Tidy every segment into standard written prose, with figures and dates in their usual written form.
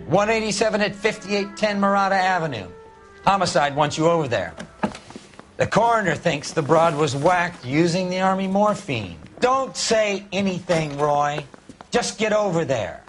187 at 5810 Murata Avenue. Homicide wants you over there. The coroner thinks the broad was whacked using the Army morphine. Don't say anything, Roy. Just get over there.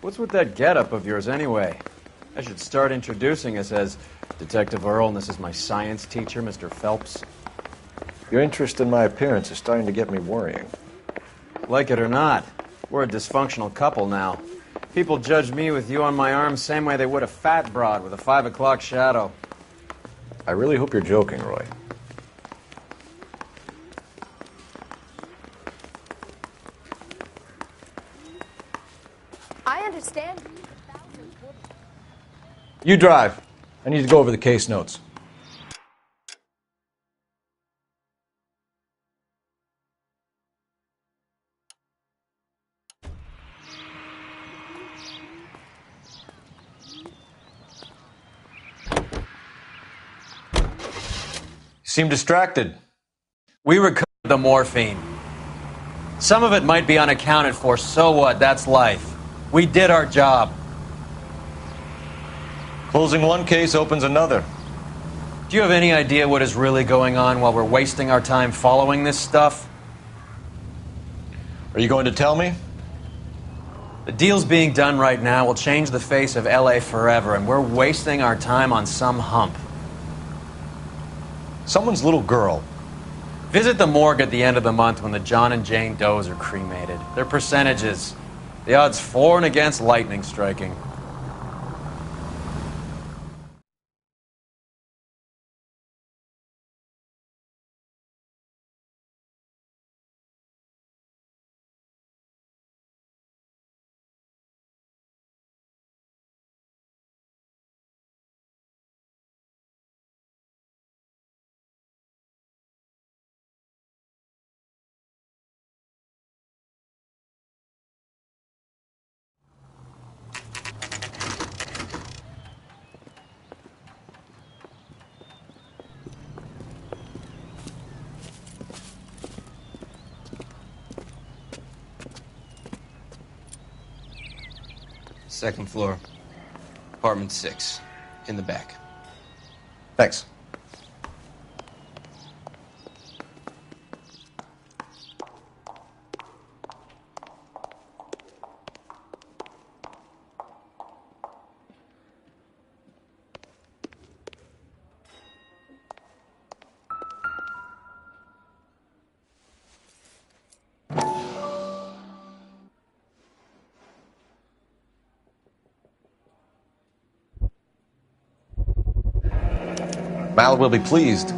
What's with that getup of yours, anyway? I should start introducing us as Detective Earl, and this is my science teacher, Mr. Phelps. Your interest in my appearance is starting to get me worrying. Like it or not, we're a dysfunctional couple now. People judge me with you on my arm same way they would a fat broad with a 5 o'clock shadow. I really hope you're joking, Roy. I understand. You drive. I need to go over the case notes. You seem distracted. We recovered the morphine. Some of it might be unaccounted for, so what? That's life. We did our job. Closing one case opens another. Do you have any idea what is really going on while we're wasting our time following this stuff? Are you going to tell me? The deals being done right now will change the face of LA forever, and we're wasting our time on some hump. Someone's little girl. Visit the morgue at the end of the month when the John and Jane Does are cremated. Their percentages. The odds for and against lightning striking. Second floor, apartment 6, in the back. Thanks. Mal will be pleased.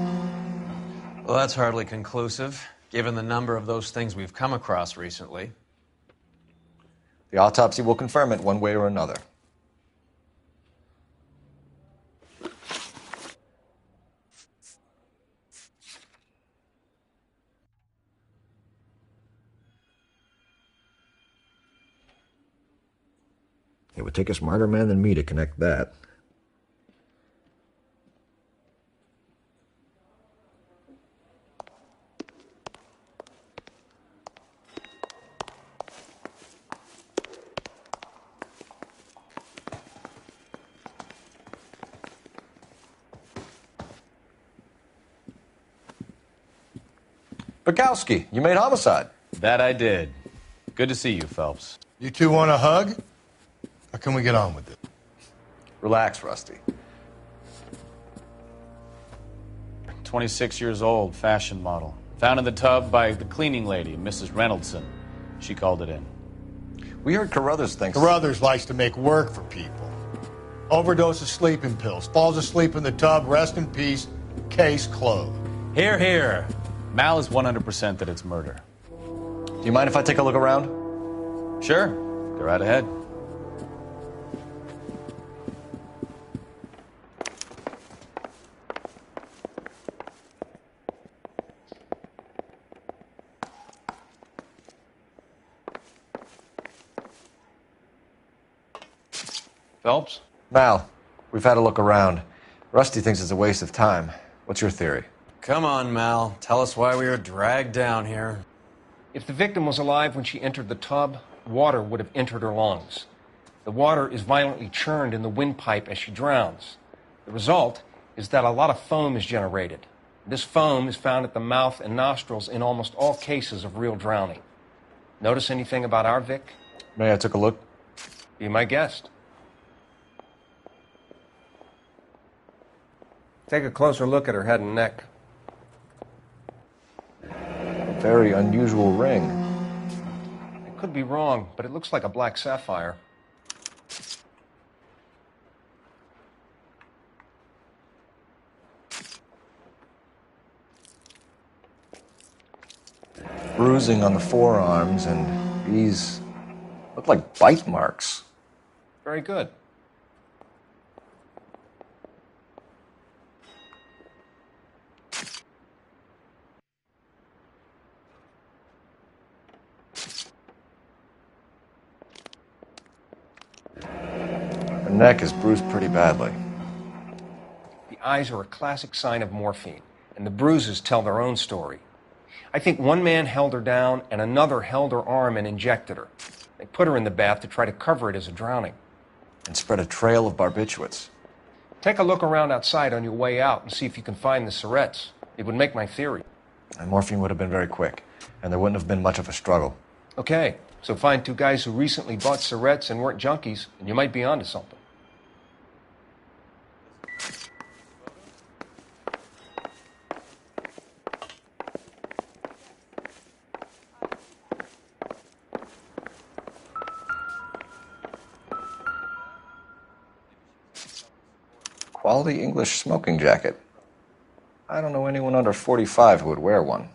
Well, that's hardly conclusive, given the number of those things we've come across recently. The autopsy will confirm it one way or another. It would take a smarter man than me to connect that. Bukowski, you made homicide. That I did. Good to see you, Phelps. You two want a hug? Or can we get on with it? Relax, Rusty. 26 years old, fashion model. Found in the tub by the cleaning lady, Mrs. Reynoldson. She called it in. We heard Carruthers thinks... Carruthers likes to make work for people. Overdose of sleeping pills. Falls asleep in the tub. Rest in peace. Case closed. Here, here. Mal is 100% that it's murder. Do you mind if I take a look around? Sure. Go right ahead. Phelps? Mal, we've had a look around. Rusty thinks it's a waste of time. What's your theory? Come on, Mal. Tell us why we were dragged down here. If the victim was alive when she entered the tub, water would have entered her lungs. The water is violently churned in the windpipe as she drowns. The result is that a lot of foam is generated. This foam is found at the mouth and nostrils in almost all cases of real drowning. Notice anything about our Vic? May I take a look? Be my guest. Take a closer look at her head and neck. A very unusual ring. I could be wrong, but it looks like a black sapphire. Bruising on the forearms, and these look like bite marks. Very good. Her neck is bruised pretty badly. The eyes are a classic sign of morphine, and the bruises tell their own story. I think one man held her down and another held her arm and injected her. They put her in the bath to try to cover it as a drowning. And spread a trail of barbiturates. Take a look around outside on your way out and see if you can find the syrettes. It would make my theory. And morphine would have been very quick, and there wouldn't have been much of a struggle. Okay, so find two guys who recently bought syrettes and weren't junkies, and you might be onto something. Quality English smoking jacket. I don't know anyone under 45 who would wear one.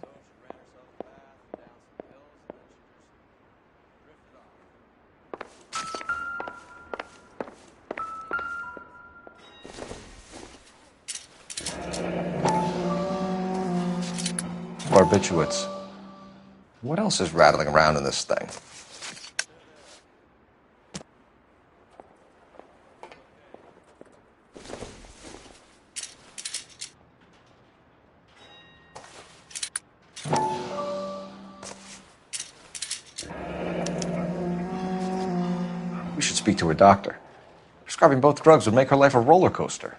Barbiturates. What else is rattling around in this thing? We should speak to her doctor. Prescribing both drugs would make her life a roller coaster.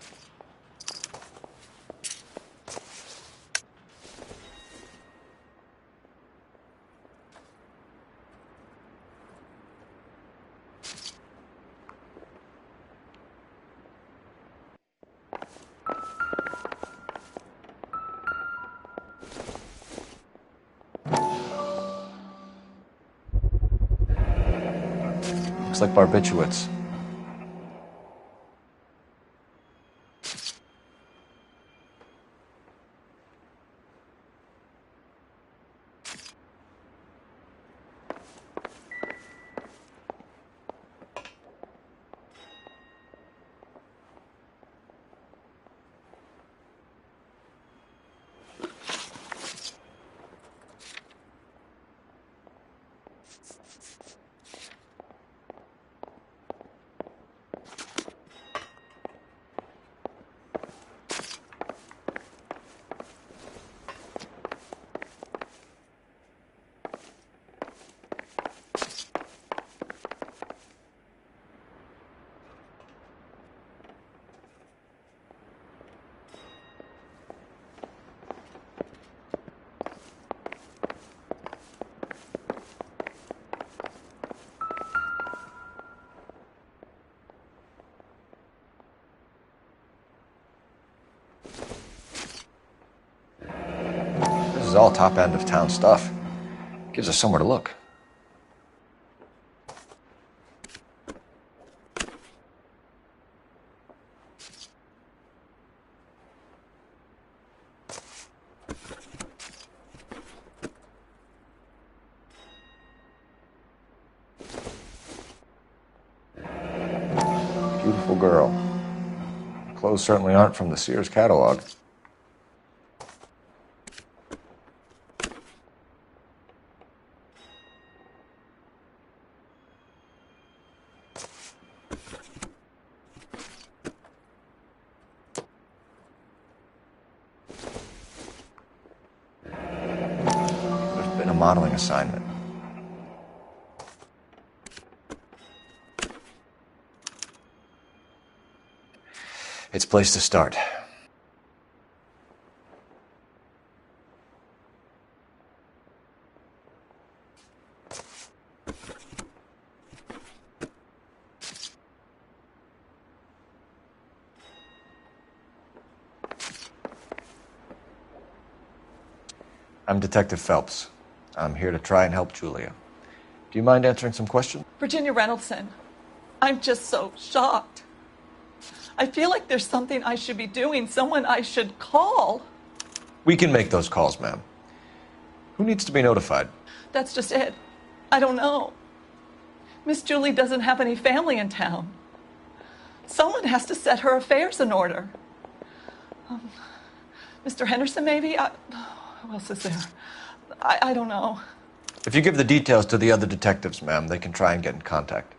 Looks like barbiturates. This is all top end of town stuff. Gives us somewhere to look. girl. Clothes certainly aren't from the Sears catalog. There's been a modeling assignment. It's a place to start. I'm Detective Phelps. I'm here to try and help Julia. Do you mind answering some questions? Virginia Reynoldson, I'm just so shocked. I feel like there's something I should be doing, someone I should call. We can make those calls, ma'am. Who needs to be notified? That's just it. I don't know. Miss Julie doesn't have any family in town. Someone has to set her affairs in order. Mr. Henderson, maybe? Who else is there? I don't know. If you give the details to the other detectives, ma'am, they can try and get in contact.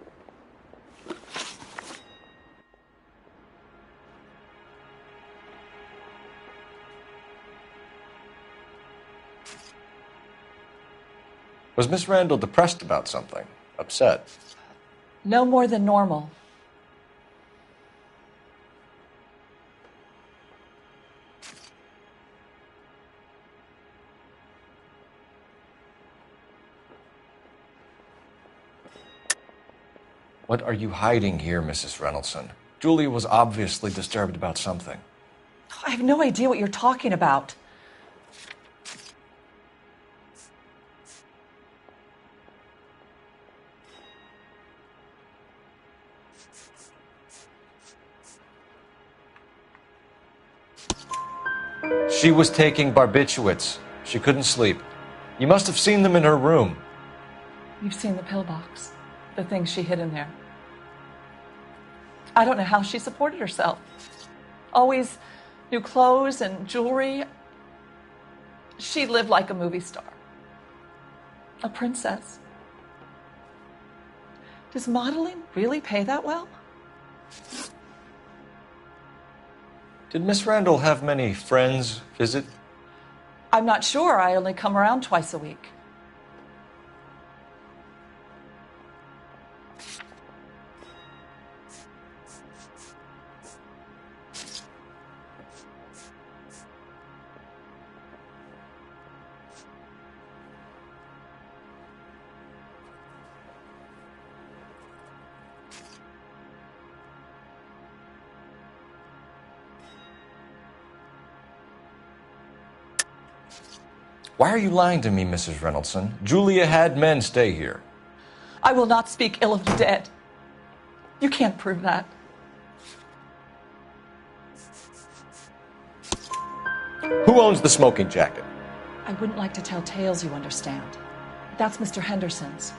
Was Miss Randall depressed about something? Upset? No more than normal. What are you hiding here, Mrs. Reynoldson? Julia was obviously disturbed about something. I have no idea what you're talking about. She was taking barbiturates. She couldn't sleep. You must have seen them in her room. You've seen the pillbox, the things she hid in there. I don't know how she supported herself. Always new clothes and jewelry. She lived like a movie star. A princess. Does modeling really pay that well? Did Miss Randall have many friends visit? I'm not sure. I only come around twice a week. Why are you lying to me, Mrs. Reynoldson? Julia had men stay here. I will not speak ill of the dead. You can't prove that. Who owns the smoking jacket? I wouldn't like to tell tales, you understand. That's Mr. Henderson's.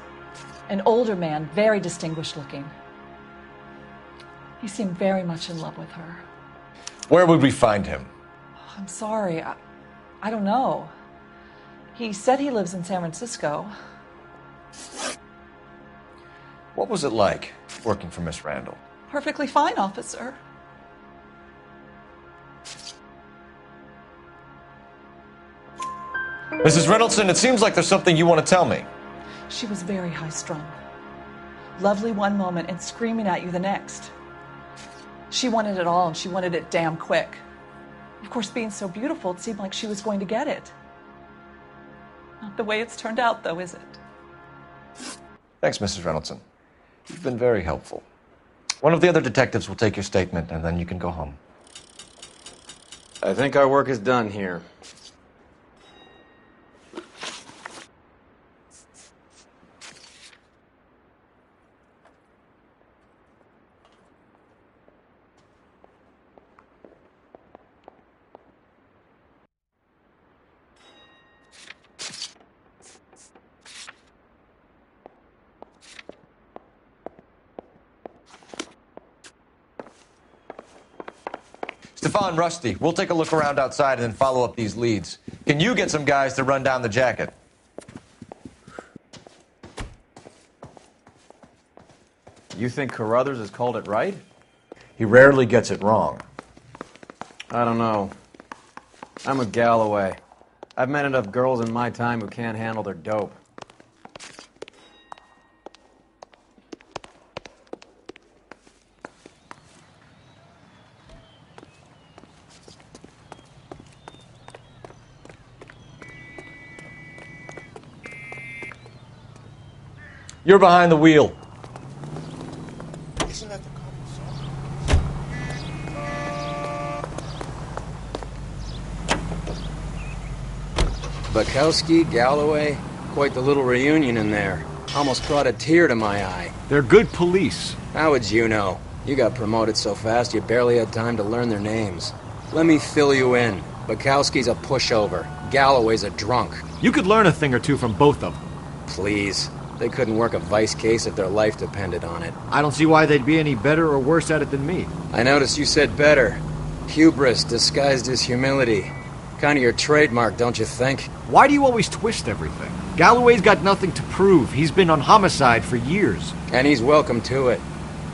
An older man, very distinguished looking. He seemed very much in love with her. Where would we find him? I'm sorry. I don't know. He said he lives in San Francisco. What was it like working for Miss Randall? Perfectly fine, officer. Mrs. Reynoldson, it seems like there's something you want to tell me. She was very high-strung. Lovely one moment and screaming at you the next. She wanted it all, and she wanted it damn quick. Of course, being so beautiful, it seemed like she was going to get it. Not the way it's turned out, though, is it? Thanks, Mrs. Reynoldson. You've been very helpful. One of the other detectives will take your statement, and then you can go home. I think our work is done here. on, Rusty. We'll take a look around outside and then follow up these leads. Can you get some guys to run down the jacket? You think Carruthers has called it right? He rarely gets it wrong. I don't know. I'm with Galloway. I've met enough girls in my time who can't handle their dope. You're behind the wheel. Isn't that the Bukowski, Galloway, quite the little reunion in there. Almost brought a tear to my eye. They're good police. How would you know? You got promoted so fast you barely had time to learn their names. Let me fill you in. Bukowski's a pushover. Galloway's a drunk. You could learn a thing or two from both of them. Please. They couldn't work a vice case if their life depended on it. I don't see why they'd be any better or worse at it than me. I noticed you said better. Hubris disguised as humility. Kind of your trademark, don't you think? Why do you always twist everything? Galloway's got nothing to prove. He's been on homicide for years. And he's welcome to it.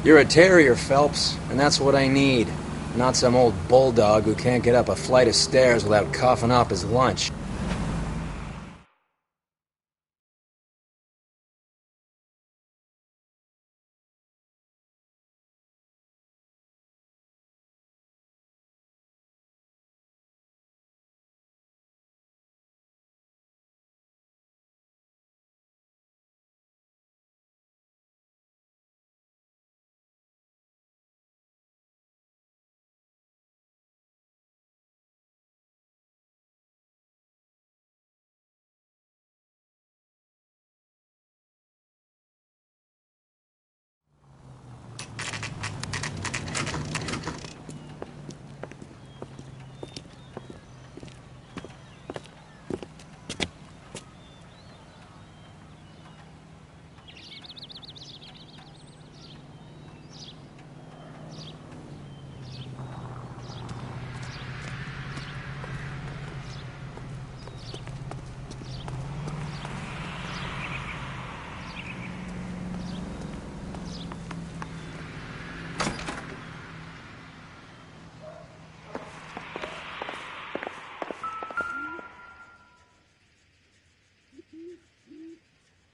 You're a terrier, Phelps, and that's what I need. Not some old bulldog who can't get up a flight of stairs without coughing up his lunch.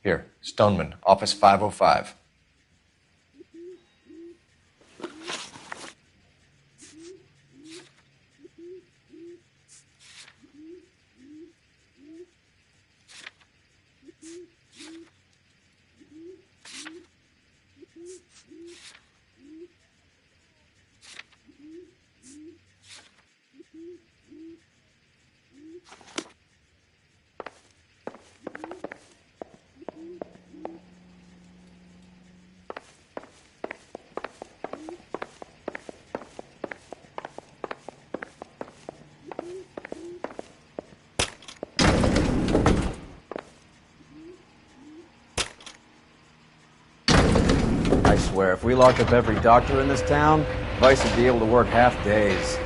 Here, Stoneman, office 505. I swear, if we locked up every doctor in this town, Vice would be able to work half days.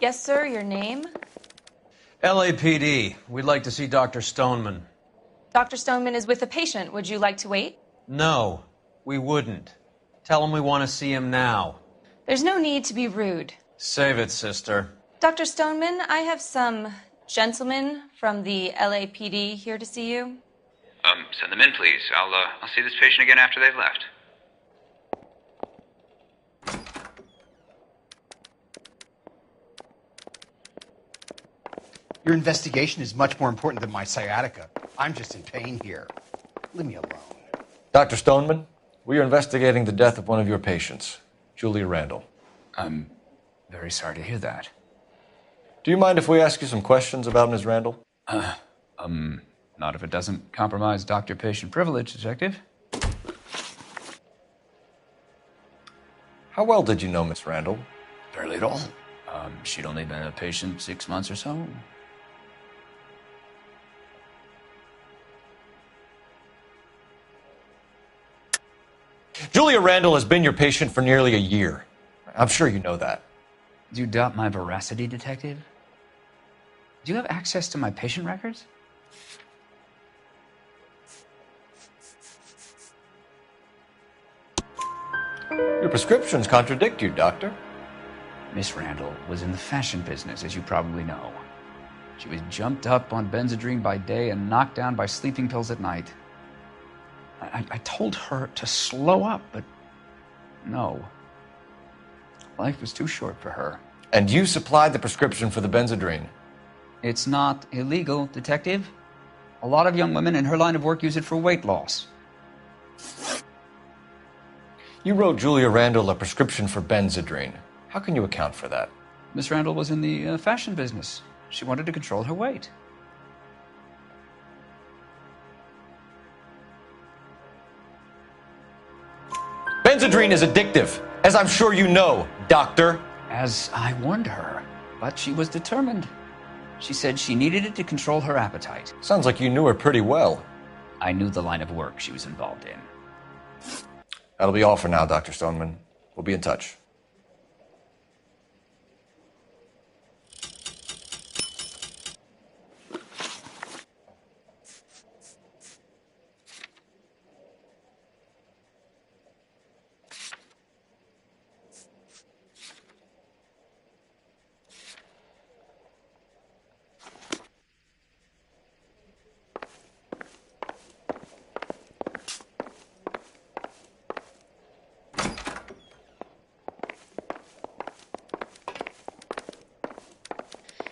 Yes, sir, your name? LAPD. We'd like to see Dr. Stoneman. Dr. Stoneman is with a patient. Would you like to wait? No, we wouldn't. Tell him we want to see him now. There's no need to be rude. Save it, sister. Dr. Stoneman, I have some gentlemen from the LAPD here to see you. Send them in, please. I'll see this patient again after they've left. Your investigation is much more important than my sciatica. I'm just in pain here. Leave me alone. Dr. Stoneman, we are investigating the death of one of your patients, Julia Randall. I'm very sorry to hear that. Do you mind if we ask you some questions about Ms. Randall? Not if it doesn't compromise doctor-patient privilege, Detective. How well did you know Miss Randall? Barely at all. She'd only been a patient 6 months or so. Julia Randall has been your patient for nearly a year. I'm sure you know that. Do you doubt my veracity, Detective? Do you have access to my patient records? Your prescriptions contradict you, Doctor. Miss Randall was in the fashion business, as you probably know. She was jumped up on Benzedrine by day and knocked down by sleeping pills at night. I told her to slow up, but no. Life was too short for her. And you supplied the prescription for the Benzedrine. It's not illegal, Detective. A lot of young women in her line of work use it for weight loss. You wrote Julia Randall a prescription for Benzedrine. How can you account for that? Miss Randall was in the fashion business. She wanted to control her weight. Benzedrine is addictive, as I'm sure you know, Doctor. As I warned her, but she was determined. She said she needed it to control her appetite. Sounds like you knew her pretty well. I knew the line of work she was involved in. That'll be all for now, Dr. Stoneman. We'll be in touch.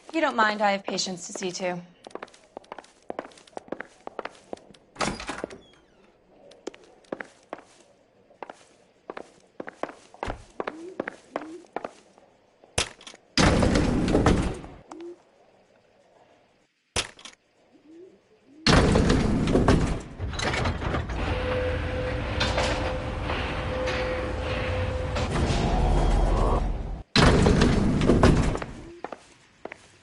If you don't mind, I have patients to see to.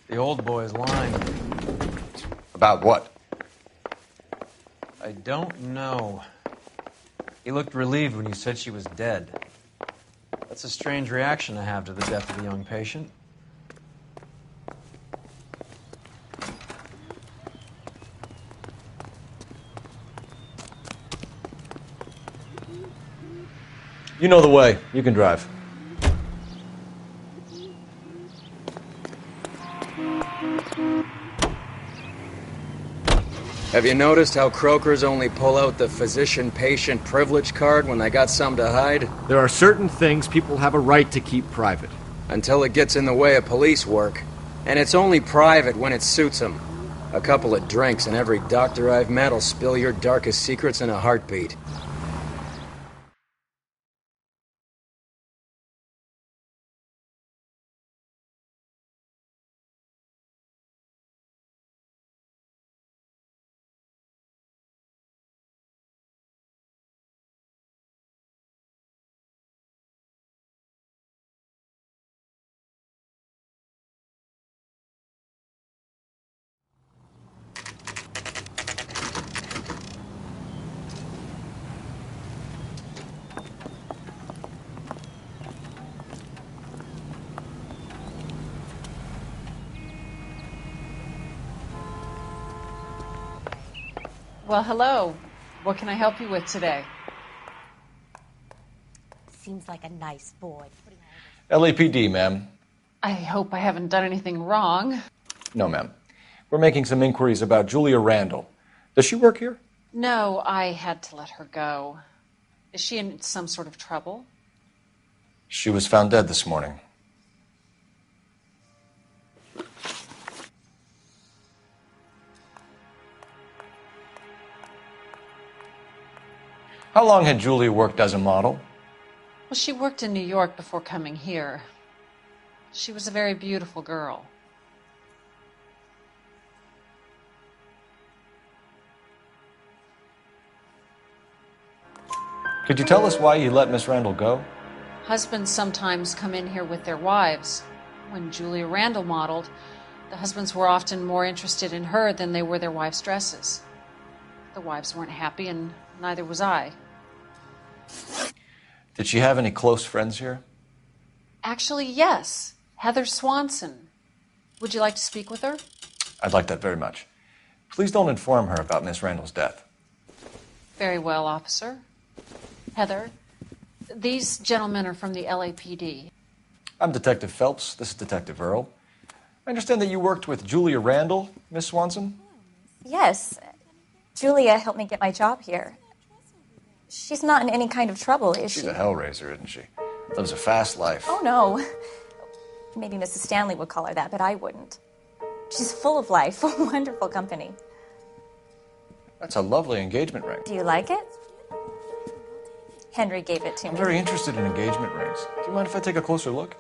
The old boy's lying. About what? I don't know. He looked relieved when you said she was dead. That's a strange reaction to have to the death of a young patient. You know the way. You can drive. Have you noticed how croakers only pull out the physician-patient privilege card when they got something to hide? There are certain things people have a right to keep private. Until it gets in the way of police work. And it's only private when it suits them. A couple of drinks and every doctor I've met will spill your darkest secrets in a heartbeat. Well, hello. What can I help you with today? Seems like a nice boy. LAPD, ma'am. I hope I haven't done anything wrong. No, ma'am. We're making some inquiries about Julia Randall. Does she work here? No, I had to let her go. Is she in some sort of trouble? She was found dead this morning. How long had Julia worked as a model? Well, she worked in New York before coming here. She was a very beautiful girl. Could you tell us why you let Miss Randall go? Husbands sometimes come in here with their wives. When Julia Randall modeled, the husbands were often more interested in her than they were their wives' dresses. The wives weren't happy, and neither was I. Did she have any close friends here? Actually, yes. Heather Swanson. Would you like to speak with her? I'd like that very much. Please don't inform her about Miss Randall's death. Very well, officer. Heather, these gentlemen are from the LAPD. I'm Detective Phelps. This is Detective Earl. I understand that you worked with Julia Randall, Miss Swanson? Yes. Julia helped me get my job here. She's not in any kind of trouble, is she? She's a hellraiser, isn't she? Lives a fast life. Oh, no. Maybe Mrs. Stanley would call her that, but I wouldn't. She's full of life, wonderful company. That's a lovely engagement ring. Do you like it? Henry gave it to me. I'm very interested in engagement rings. Do you mind if I take a closer look?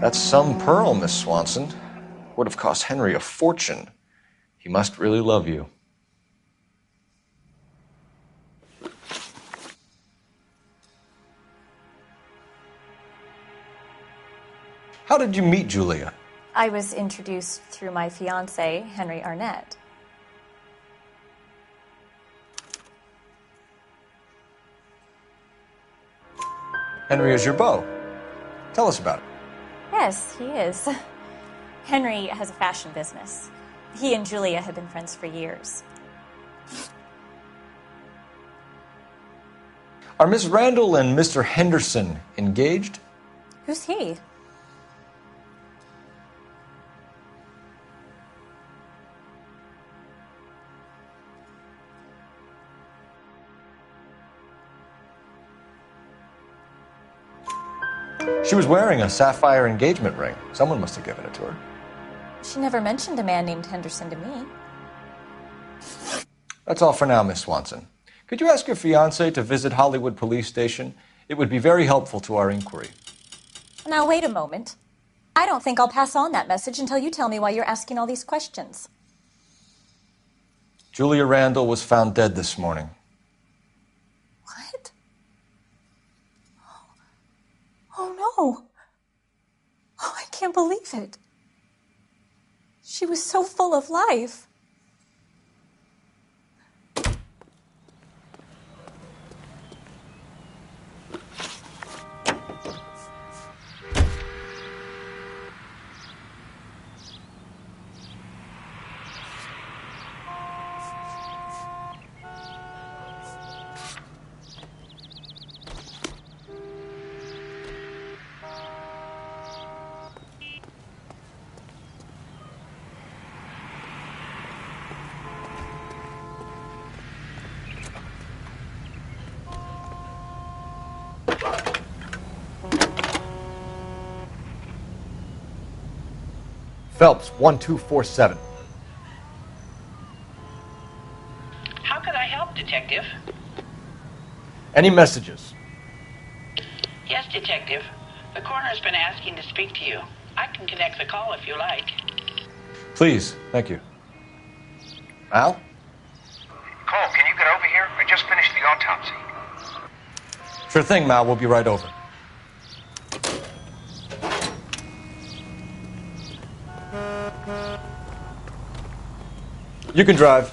That's some pearl, Miss Swanson. Would have cost Henry a fortune. He must really love you. How did you meet Julia? I was introduced through my fiancé, Henry Arnett. Henry is your beau. Tell us about it. Yes, he is. Henry has a fashion business. He and Julia have been friends for years. Are Miss Randall and Mr. Henderson engaged? Who's he? She was wearing a sapphire engagement ring. Someone must have given it to her. She never mentioned a man named Henderson to me. That's all for now, Miss Swanson. Could you ask your fiancé to visit Hollywood Police Station? It would be very helpful to our inquiry. Now, wait a moment. I don't think I'll pass on that message until you tell me why you're asking all these questions. Julia Randall was found dead this morning. What? Oh, no. Oh, I can't believe it. She was so full of life. Phelps, 1247. How could I help, Detective? Any messages? Yes, Detective. The coroner's been asking to speak to you. I can connect the call if you like. Please, thank you. Al? Cole, can you get over here? I just finished the autopsy. Sure thing, Mal. We'll be right over. You can drive.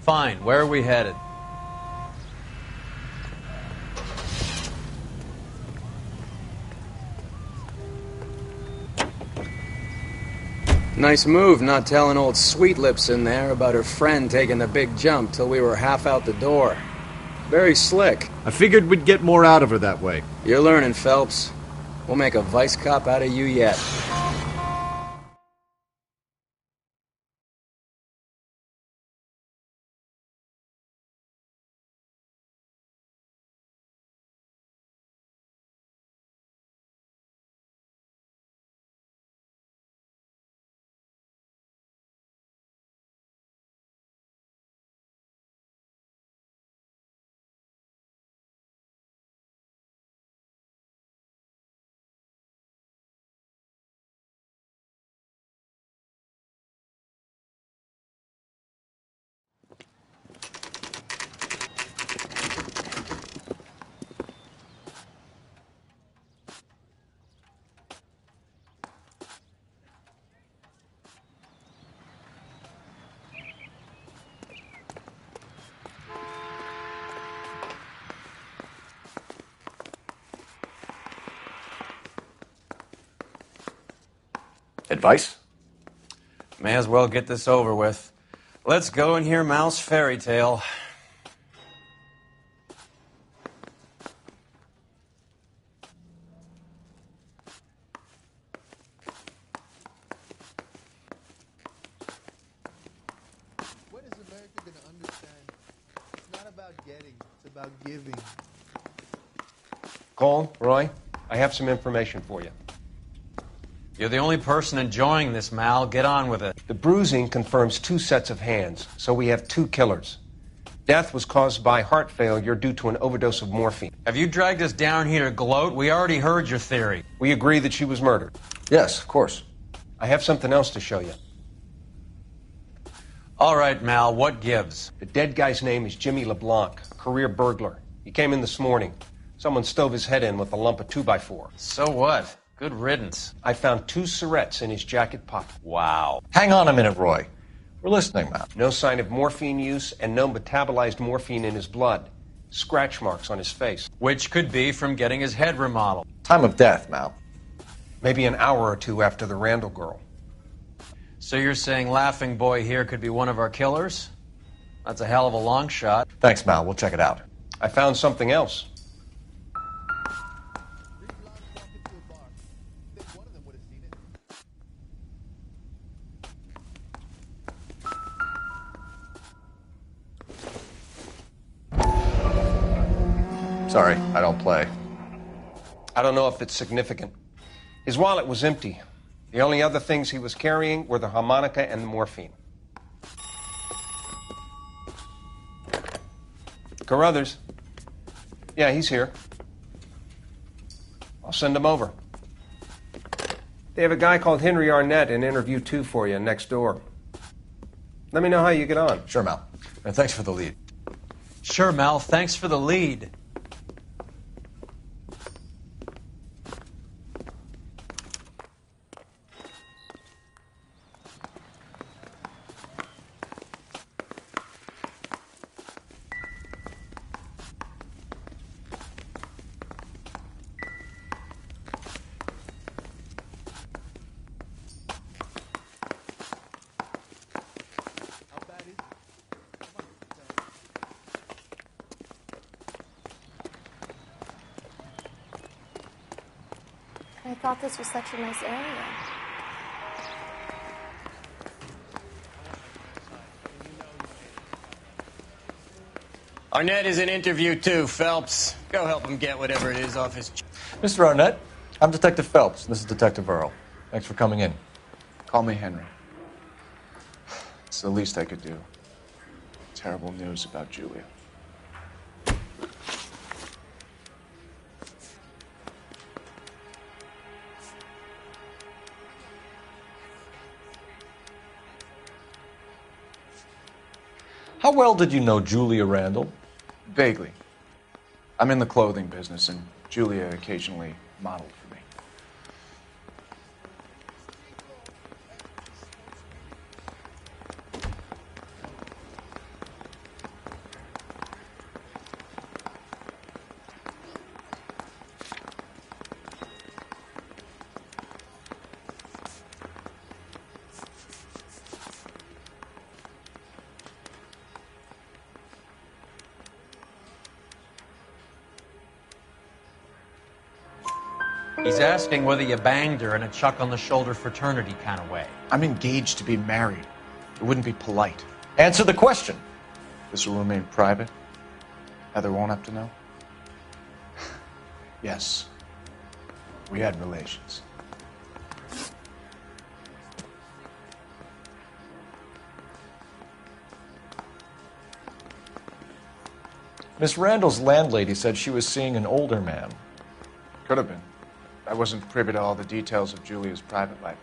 Fine. Where are we headed? Nice move not telling old Sweet Lips in there about her friend taking the big jump till we were half out the door. Very slick. I figured we'd get more out of her that way. You're learning, Phelps. We'll make a vice cop out of you yet. Advice? May as well get this over with. Let's go and hear Mal's fairy tale. When is America going to understand? It's not about getting, it's about giving. Cole, Roy, I have some information for you. You're the only person enjoying this, Mal. Get on with it. The bruising confirms 2 sets of hands, so we have 2 killers. Death was caused by heart failure due to an overdose of morphine. Have you dragged us down here to gloat? We already heard your theory. We agree that she was murdered. Yes, of course. I have something else to show you. All right, Mal, what gives? The dead guy's name is Jimmy LeBlanc, career burglar. He came in this morning. Someone stove his head in with a lump of 2x4. So what? Good riddance. I found 2 cigarettes in his jacket pocket. Wow. Hang on a minute, Roy. We're listening, Mal. No sign of morphine use and no metabolized morphine in his blood. Scratch marks on his face. Which could be from getting his head remodeled. Time of death, Mal. Maybe an hour or 2 after the Randall girl. So you're saying Laughing Boy here could be one of our killers? That's a hell of a long shot. Thanks, Mal. We'll check it out. I found something else. Sorry, I don't play. I don't know if it's significant. His wallet was empty. The only other things he was carrying were the harmonica and the morphine. Carruthers. Yeah, he's here. I'll send him over. They have a guy called Henry Arnett in interview 2 for you next door. Let me know how you get on. Sure, Mal. And thanks for the lead. Sure, Mal. Thanks for the lead. I thought this was such a nice area. Arnett is in interview 2, Phelps. Go help him get whatever it is off his... Mr. Arnett, I'm Detective Phelps. This is Detective Earl. Thanks for coming in. Call me Henry. It's the least I could do. Terrible news about Julia. How well did you know Julia Randall? Vaguely. I'm in the clothing business, and Julia occasionally modeled for me. He's asking whether you banged her in a chuck-on-the-shoulder fraternity kind of way. I'm engaged to be married. It wouldn't be polite. Answer the question. This will remain private? Heather won't have to know? Yes. We had relations. Miss Randall's landlady said she was seeing an older man. Could have been. I wasn't privy to all the details of Julia's private life.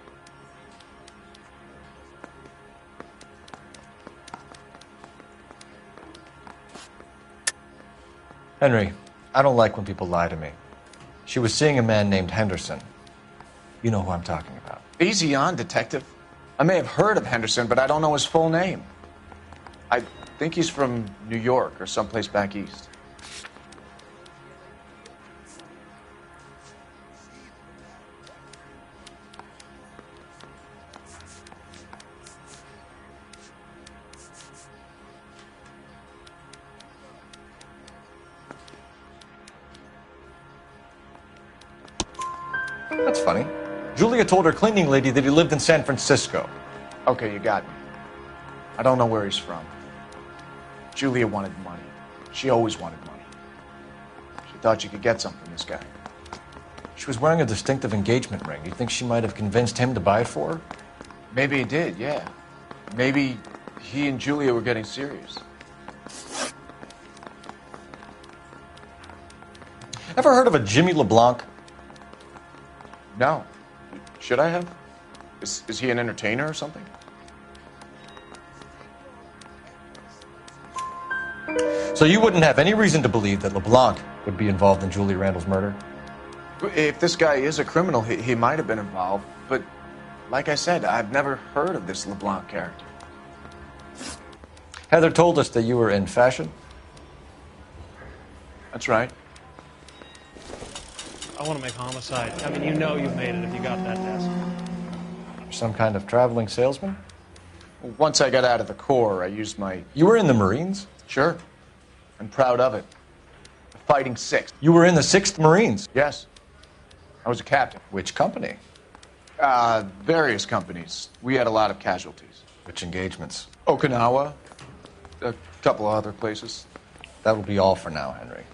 Henry, I don't like when people lie to me. She was seeing a man named Henderson. You know who I'm talking about. Easy on, Detective. I may have heard of Henderson, but I don't know his full name. I think he's from New York or someplace back east. That's funny. Julia told her cleaning lady that he lived in San Francisco. Okay, you got me. I don't know where he's from. Julia wanted money. She always wanted money. She thought she could get some from this guy. She was wearing a distinctive engagement ring. You think she might have convinced him to buy it for her? Maybe he did, yeah. Maybe he and Julia were getting serious. Ever heard of a Jimmy LeBlanc? No. Should I have? Is he an entertainer or something? So you wouldn't have any reason to believe that LeBlanc would be involved in Julia Randall's murder? If this guy is a criminal, he might have been involved. But like I said, I've never heard of this LeBlanc character. Heather told us that you were in fashion. That's right. I want to make homicide. I mean, you know you've made it if you got that desk. Some kind of traveling salesman? Once I got out of the Corps, I used my... You were in the Marines? Sure. I'm proud of it. The Fighting Sixth. You were in the 6th Marines? Yes. I was a captain. Which company? Various companies. We had a lot of casualties. Which engagements? Okinawa. A couple of other places. That will be all for now, Henry.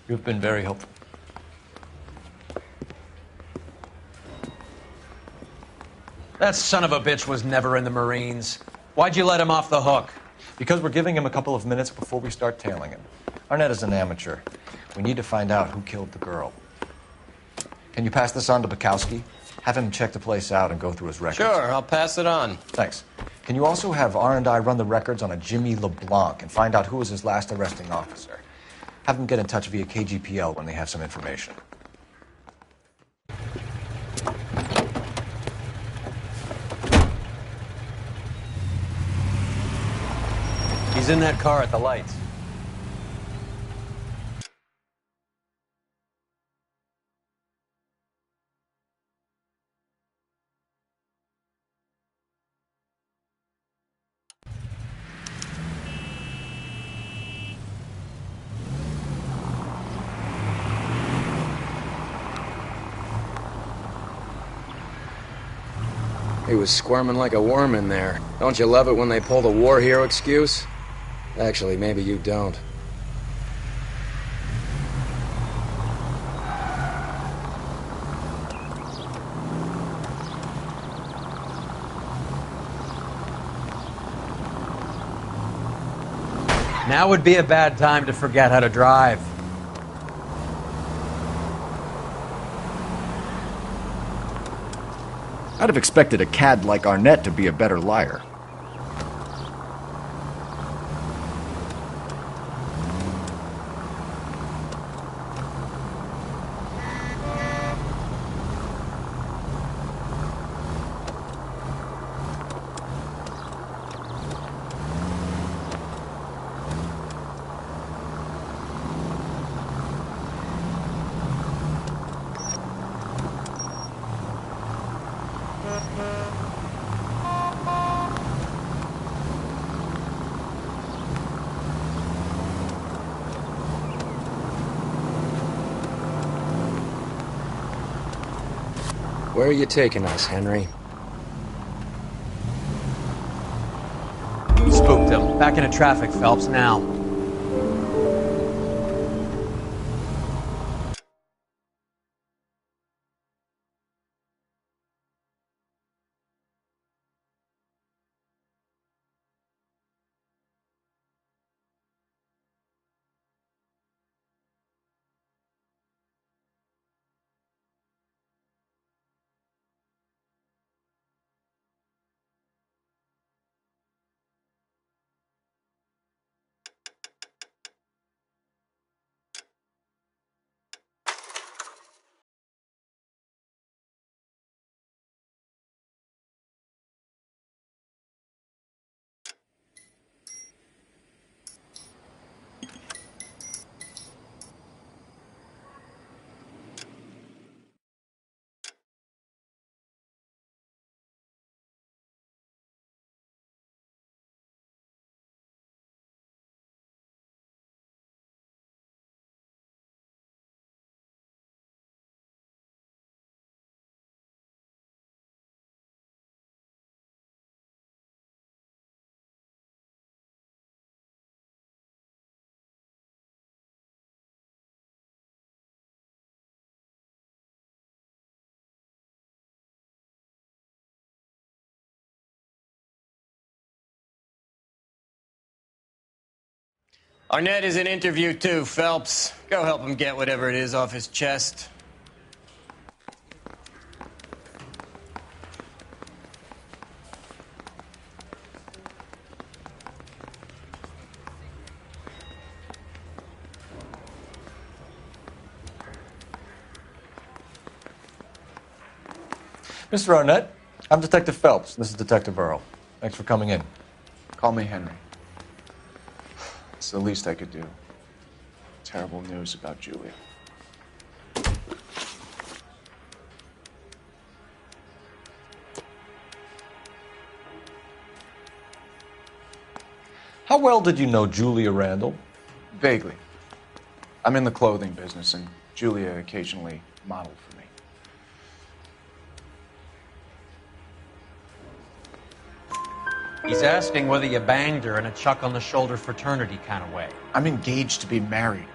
You've been very helpful. That son of a bitch was never in the Marines. Why'd you let him off the hook? Because we're giving him a couple of minutes before we start tailing him. Arnett is an amateur. We need to find out who killed the girl. Can you pass this on to Bukowski? Have him check the place out and go through his records. Sure, I'll pass it on. Thanks. Can you also have R&I run the records on a Jimmy LeBlanc and find out who was his last arresting officer? Have them get in touch via KGPL when they have some information. He's in that car at the lights. He was squirming like a worm in there. Don't you love it when they pull the war hero excuse? Actually, maybe you don't. Now would be a bad time to forget how to drive. I'd have expected a cad like Arnett to be a better liar. Where are you taking us, Henry? Spooked him. Back into traffic, Phelps, now. Arnett is in interview too, Phelps. Go help him get whatever it is off his chest. Mr. Arnett, I'm Detective Phelps. This is Detective Earl. Thanks for coming in. Call me Henry. It's the least I could do. Terrible news about Julia. How well did you know Julia Randall? Vaguely. I'm in the clothing business, and Julia occasionally modeled for me. He's asking whether you banged her in a chuck-on-the-shoulder fraternity kind of way. I'm engaged to be married.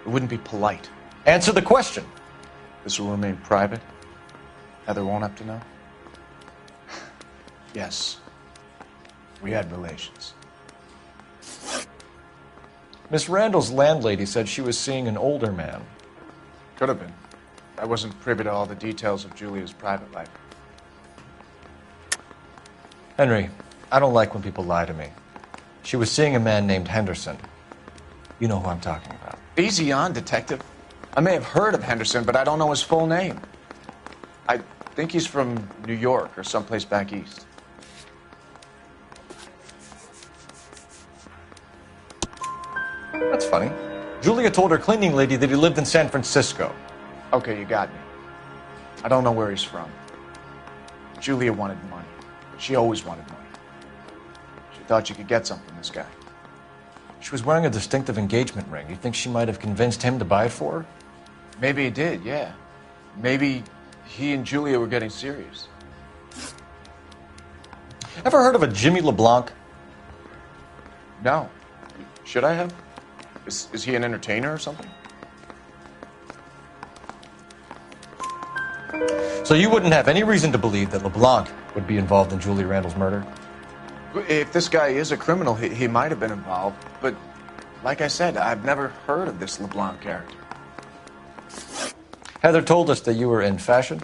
It wouldn't be polite. Answer the question. This will remain private? Heather won't have to know? Yes. We had relations. Miss Randall's landlady said she was seeing an older man. Could have been. I wasn't privy to all the details of Julia's private life. Henry, I don't like when people lie to me. She was seeing a man named Henderson. You know who I'm talking about. Easy on, Detective. I may have heard of Henderson, but I don't know his full name. I think he's from New York or someplace back east. That's funny. Julia told her cleaning lady that he lived in San Francisco. Okay, you got me. I don't know where he's from. Julia wanted money. She always wanted money. She thought she could get some from this guy. She was wearing a distinctive engagement ring. You think she might have convinced him to buy it for her? Maybe he did, yeah. Maybe he and Julia were getting serious. Ever heard of a Jimmy LeBlanc? No. Should I have? Is he an entertainer or something? So you wouldn't have any reason to believe that LeBlanc would be involved in Julia Randall's murder? If this guy is a criminal, he might have been involved. But like I said, I've never heard of this LeBlanc character. Heather told us that you were in fashion.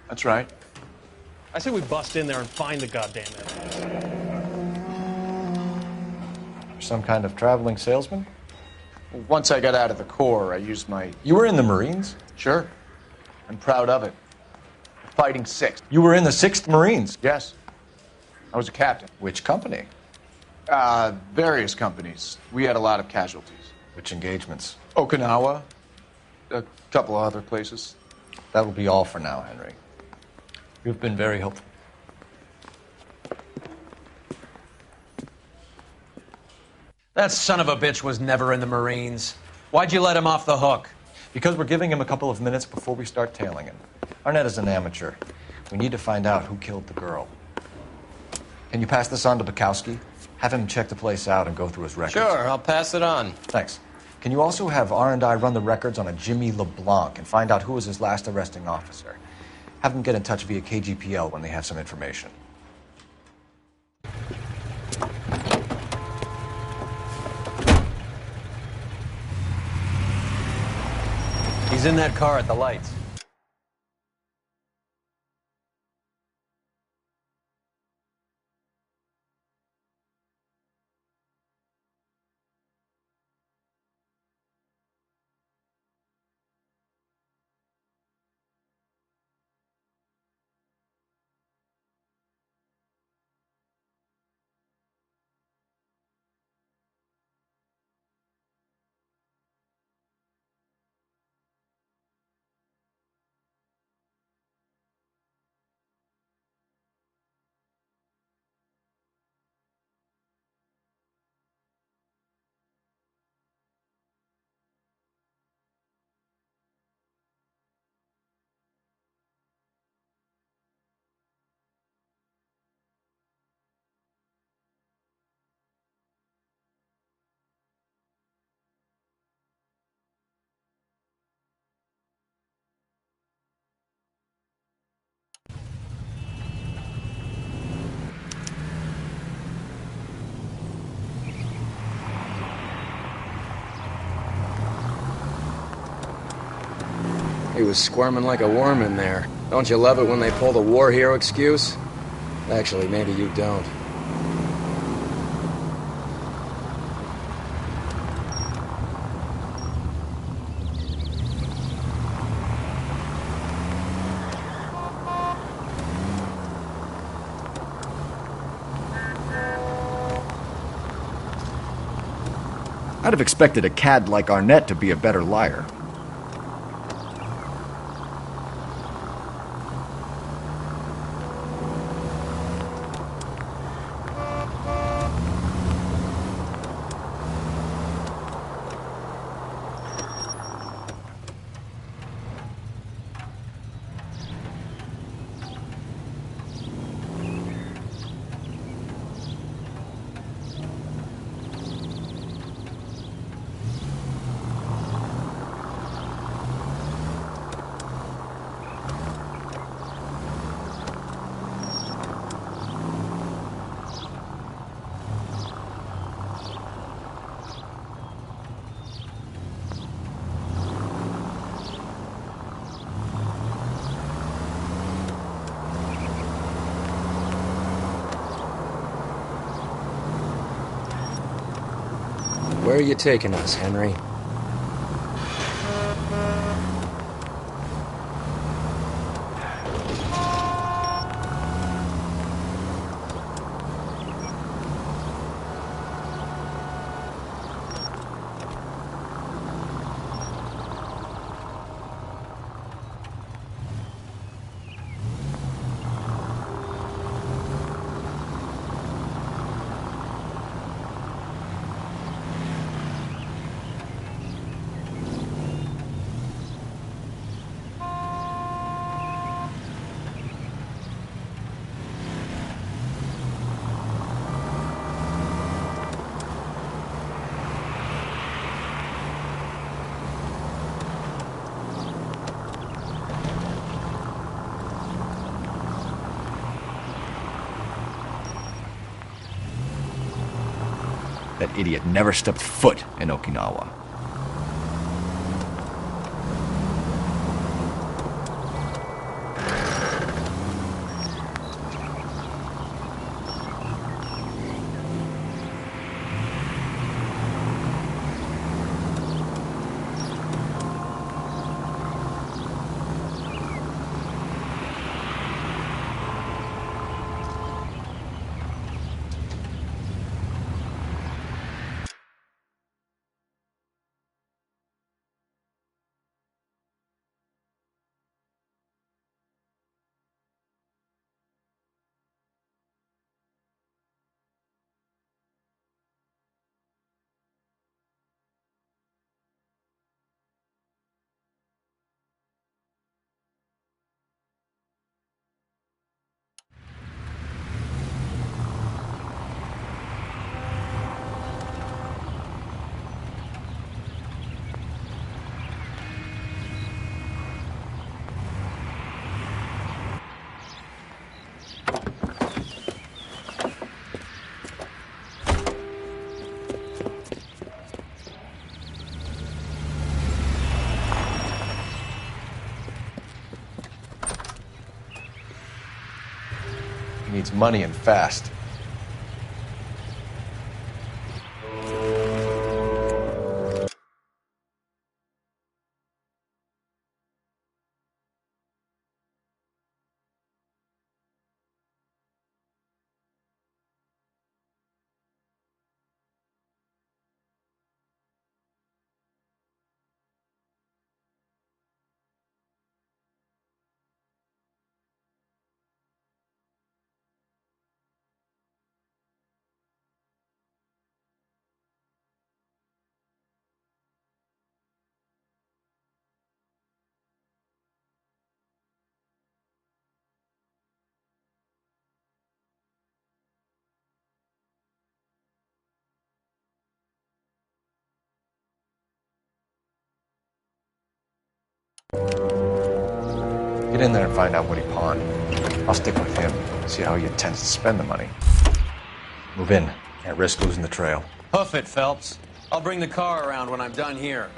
That's right. I say we bust in there and find the goddamn evidence. Some kind of traveling salesman? Once I got out of the Corps, I used my... You were in the Marines? Sure. I'm proud of it. Fighting Sixth. You were in the 6th Marines? Yes. I was a captain. Which company? Various companies. We had a lot of casualties. Which engagements? Okinawa. A couple of other places. That will be all for now, Henry. You've been very helpful. That son of a bitch was never in the Marines. Why'd you let him off the hook? Because we're giving him a couple of minutes before we start tailing him. Arnett is an amateur. We need to find out who killed the girl. Can you pass this on to Bukowski? Have him check the place out and go through his records. Sure, I'll pass it on. Thanks. Can you also have R&I run the records on a Jimmy LeBlanc and find out who was his last arresting officer? Have them get in touch via KGPL when they have some information. He's in that car at the lights. He was squirming like a worm in there. Don't you love it when they pull the war hero excuse? Actually, maybe you don't. I'd have expected a cad like Arnett to be a better liar. Where are you taking us, Henry? That idiot never stepped foot in Okinawa. He needs money and fast. Get in there and find out what he pawned. I'll stick with him, see how he intends to spend the money. Move in. Can't risk losing the trail. Hoof it, Phelps. I'll bring the car around when I'm done here.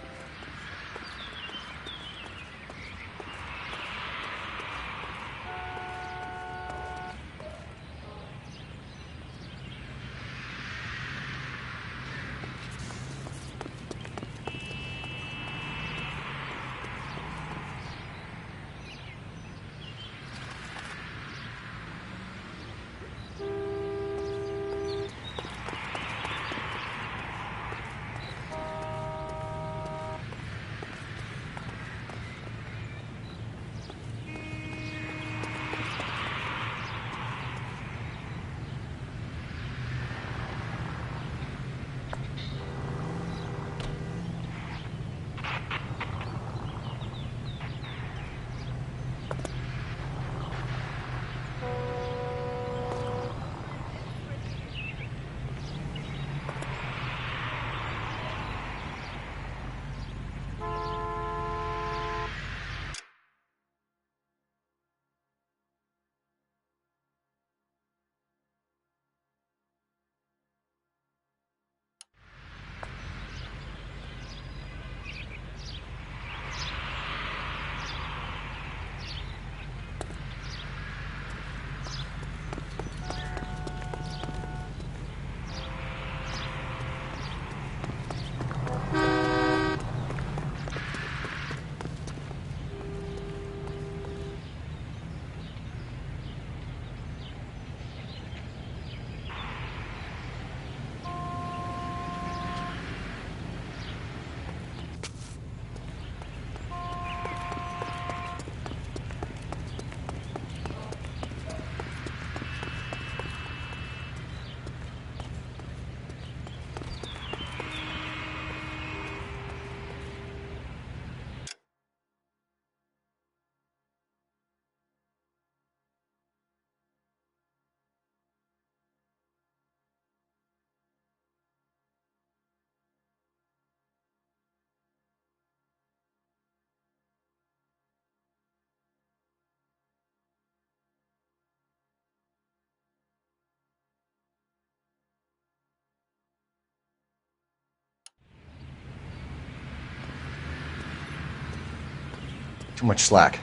Too much slack.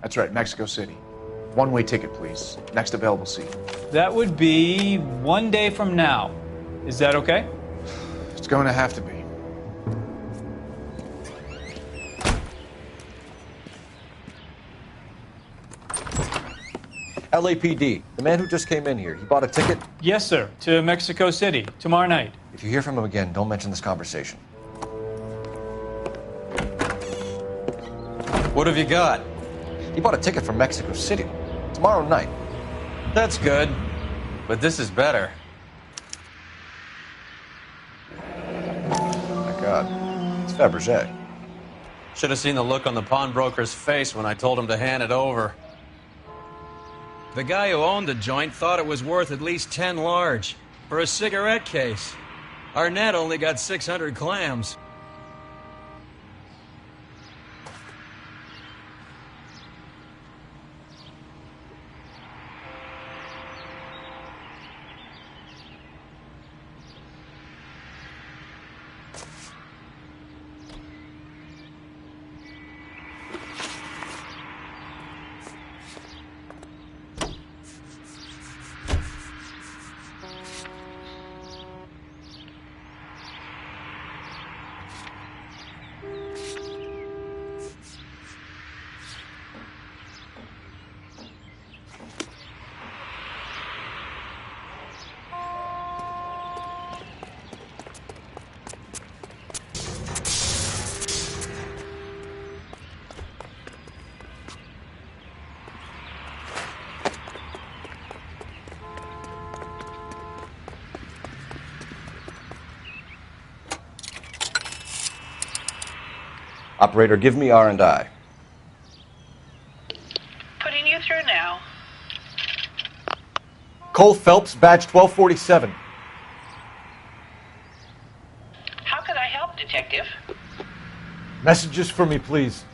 That's right, Mexico City. One-way ticket, please. Next available seat. That would be 1 day from now. Is that okay? It's going to have to be. LAPD, the man who just came in here, he bought a ticket? Yes, sir. To Mexico City, tomorrow night. If you hear from him again, don't mention this conversation. What have you got? He bought a ticket for Mexico City. Tomorrow night. That's good. But this is better. My God. It's Fabergé. Should have seen the look on the pawnbroker's face when I told him to hand it over. The guy who owned the joint thought it was worth at least 10 large for a cigarette case. Arnett only got 600 clams. Operator, give me R&I. Putting you through now. Cole Phelps, badge 1247. How could I help, Detective? Messages for me, please.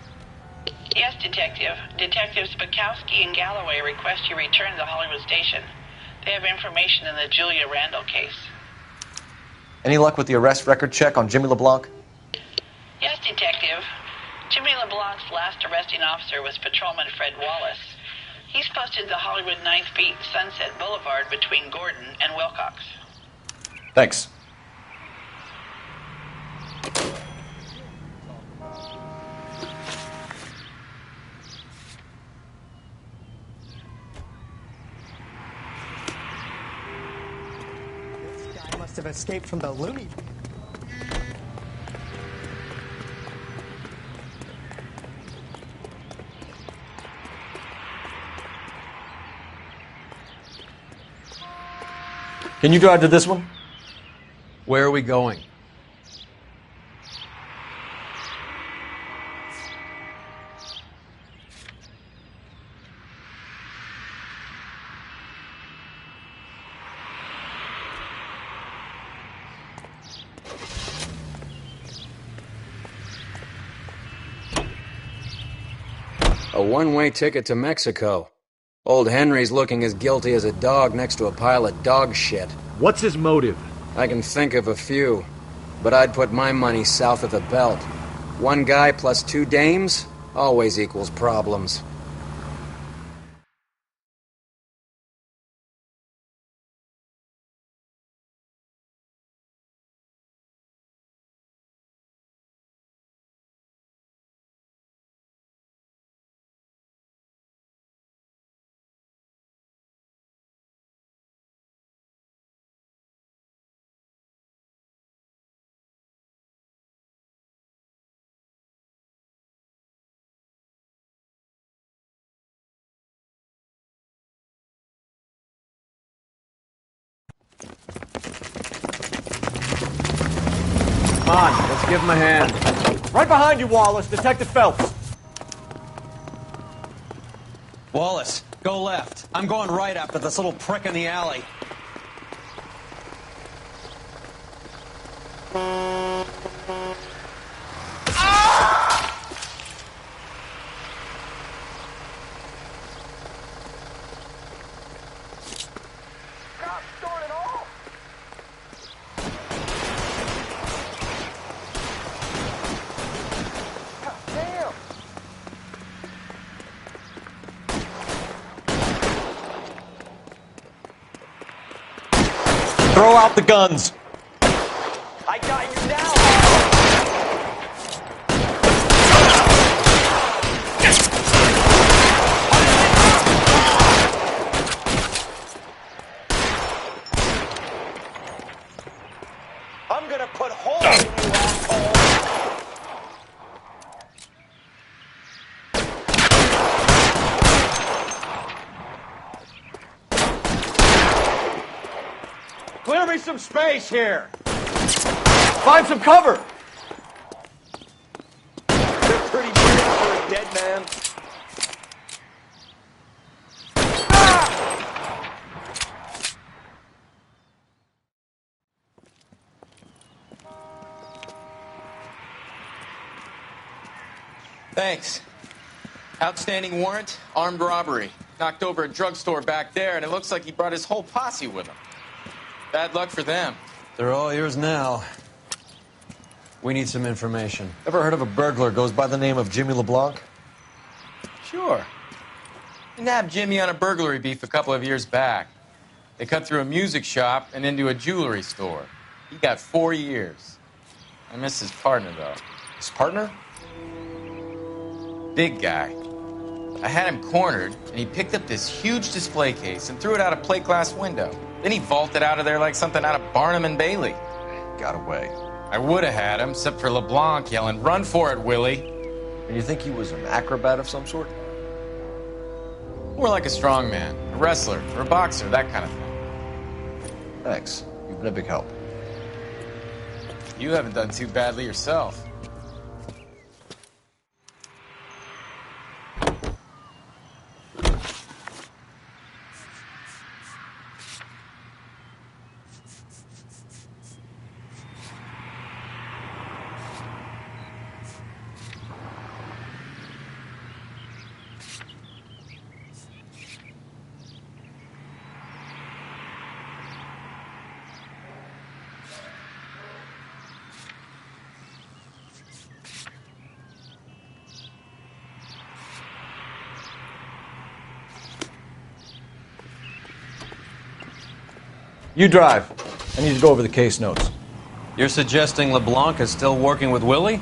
Yes, Detective. Detectives Bukowski and Galloway request you return to the Hollywood station. They have information in the Julia Randall case. Any luck with the arrest record check on Jimmy LeBlanc? Yes, Detective. Jimmy LeBlanc's last arresting officer was Patrolman Fred Wallace. He's posted the Hollywood 9th Beat Sunset Boulevard between Gordon and Wilcox. Thanks. This guy must have escaped from the loony. Can you drive to this one? Where are we going? A one-way ticket to Mexico. Old Henry's looking as guilty as a dog next to a pile of dog shit. What's his motive? I can think of a few, but I'd put my money south of the belt. One guy plus two dames always equals problems. Come on, let's give him a hand. Right behind you, Wallace. Detective Phelps. Wallace, go left. I'm going right after this little prick in the alley. Throw out the guns. I got you now. I'm gonna put holes in you, asshole. Clear me some space here. Find some cover. They're pretty big for a dead man. Thanks. Outstanding warrant, armed robbery. Knocked over a drugstore back there, and it looks like he brought his whole posse with him. Bad luck for them. They're all yours now. We need some information. Ever heard of a burglar goes by the name of Jimmy LeBlanc? Sure. We nabbed Jimmy on a burglary beef a couple of years back. They cut through a music shop and into a jewelry store. He got 4 years. I miss his partner, though. His partner? Big guy. I had him cornered, and he picked up this huge display case and threw it out a plate glass window. Then he vaulted out of there like something out of Barnum and Bailey. Got away. I would have had him, except for LeBlanc yelling, "Run for it, Willie!" And you think he was an acrobat of some sort? More like a strongman, a wrestler, or a boxer, that kind of thing. Thanks. You've been a big help. You haven't done too badly yourself. You drive. I need to go over the case notes. You're suggesting LeBlanc is still working with Willie?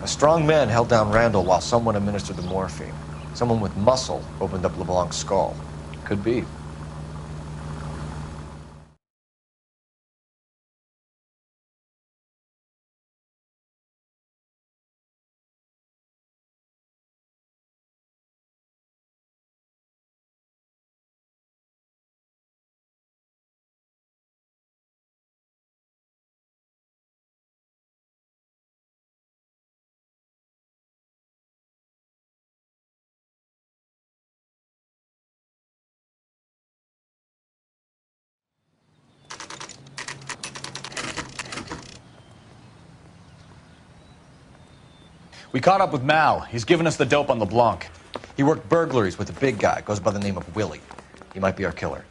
A strong man held down Randall while someone administered the morphine. Someone with muscle opened up LeBlanc's skull. Could be. We caught up with Mal. He's given us the dope on LeBlanc. He worked burglaries with a big guy. Goes by the name of Willie. He might be our killer.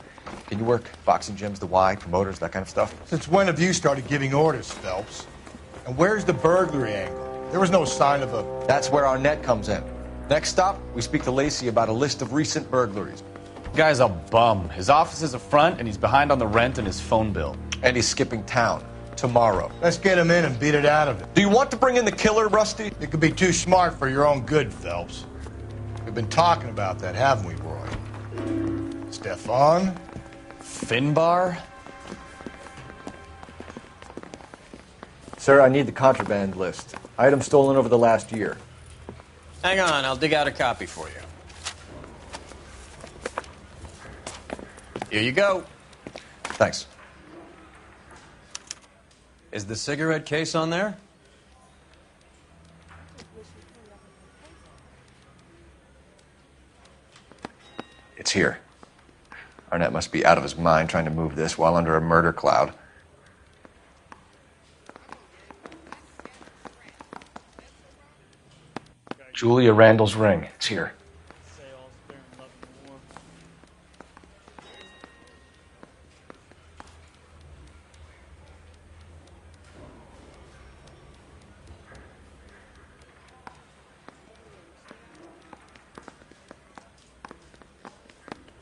Can you work boxing gyms, the Y, promoters, that kind of stuff? Since when have you started giving orders, Phelps? And where's the burglary angle? There was no sign of a... That's where our net comes in. Next stop, we speak to Lacey about a list of recent burglaries. Guy's a bum. His office is a front, and he's behind on the rent and his phone bill. And he's skipping town. Tomorrow. Let's get him in and beat it out of it. Do you want to bring in the killer, Rusty? It could be too smart for your own good, Phelps. We've been talking about that, haven't we, Roy? Stefan? Finbar? Sir, I need the contraband list. Items stolen over the last year. Hang on, I'll dig out a copy for you. Here you go. Thanks. Is the cigarette case on there? It's here. Arnett must be out of his mind trying to move this while under a murder cloud. Julia Randall's ring. It's here.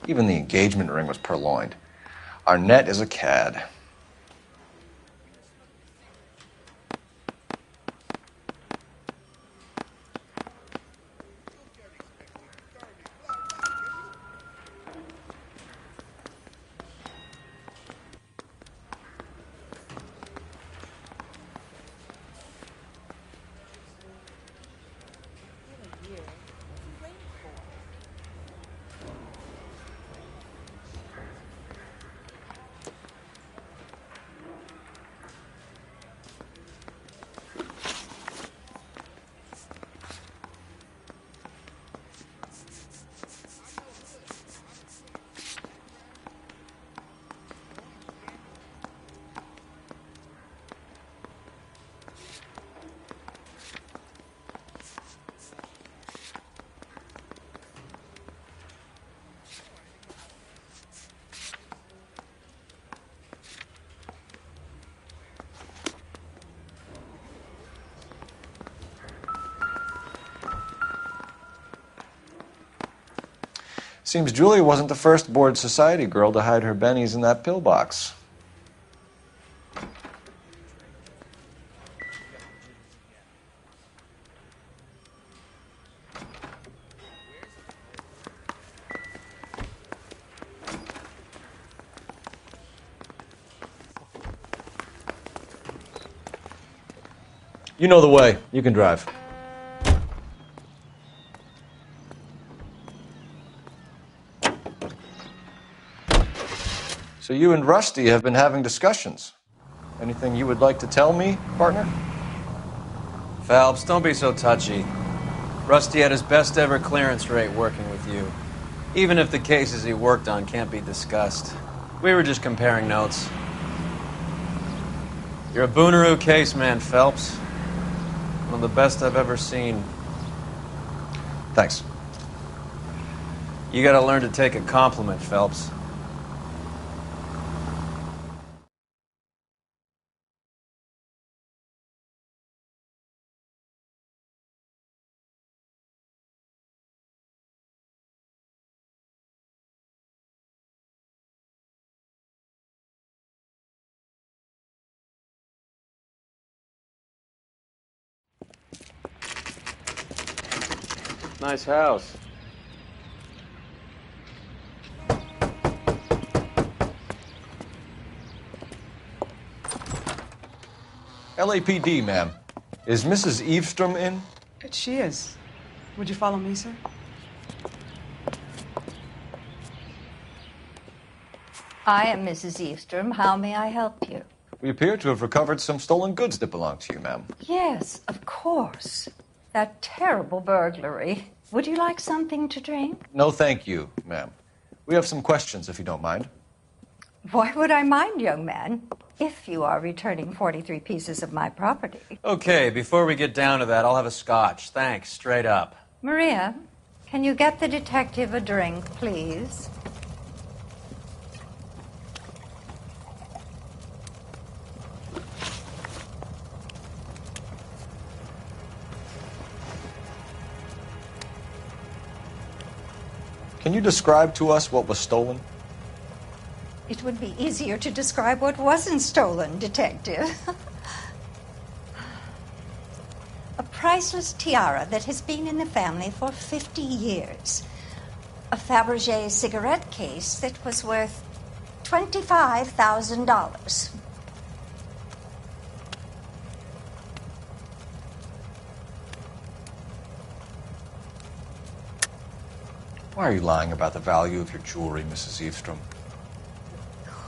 Even the engagement ring was purloined. Arnett is a cad. Seems Julia wasn't the first bored society girl to hide her bennies in that pillbox. You know the way. You can drive. So you and Rusty have been having discussions. Anything you would like to tell me, partner? Phelps, don't be so touchy. Rusty had his best ever clearance rate working with you. Even if the cases he worked on can't be discussed. We were just comparing notes. You're a Booneroo case man, Phelps. One of the best I've ever seen. Thanks. You gotta learn to take a compliment, Phelps. Nice house. LAPD, ma'am. Is Mrs. Eavestrom in? She is. Would you follow me, sir? I am Mrs. Eavestrom. How may I help you? We appear to have recovered some stolen goods that belong to you, ma'am. Yes, of course. That terrible burglary. Would you like something to drink? No, thank you, ma'am. We have some questions, if you don't mind. Why would I mind, young man, if you are returning 43 pieces of my property? Okay, before we get down to that, I'll have a scotch. Thanks, straight up. Maria, can you get the detective a drink, please? Can you describe to us what was stolen? It would be easier to describe what wasn't stolen, Detective. A priceless tiara that has been in the family for 50 years. A Fabergé cigarette case that was worth $25,000. Why are you lying about the value of your jewelry, Mrs. Eavestrom?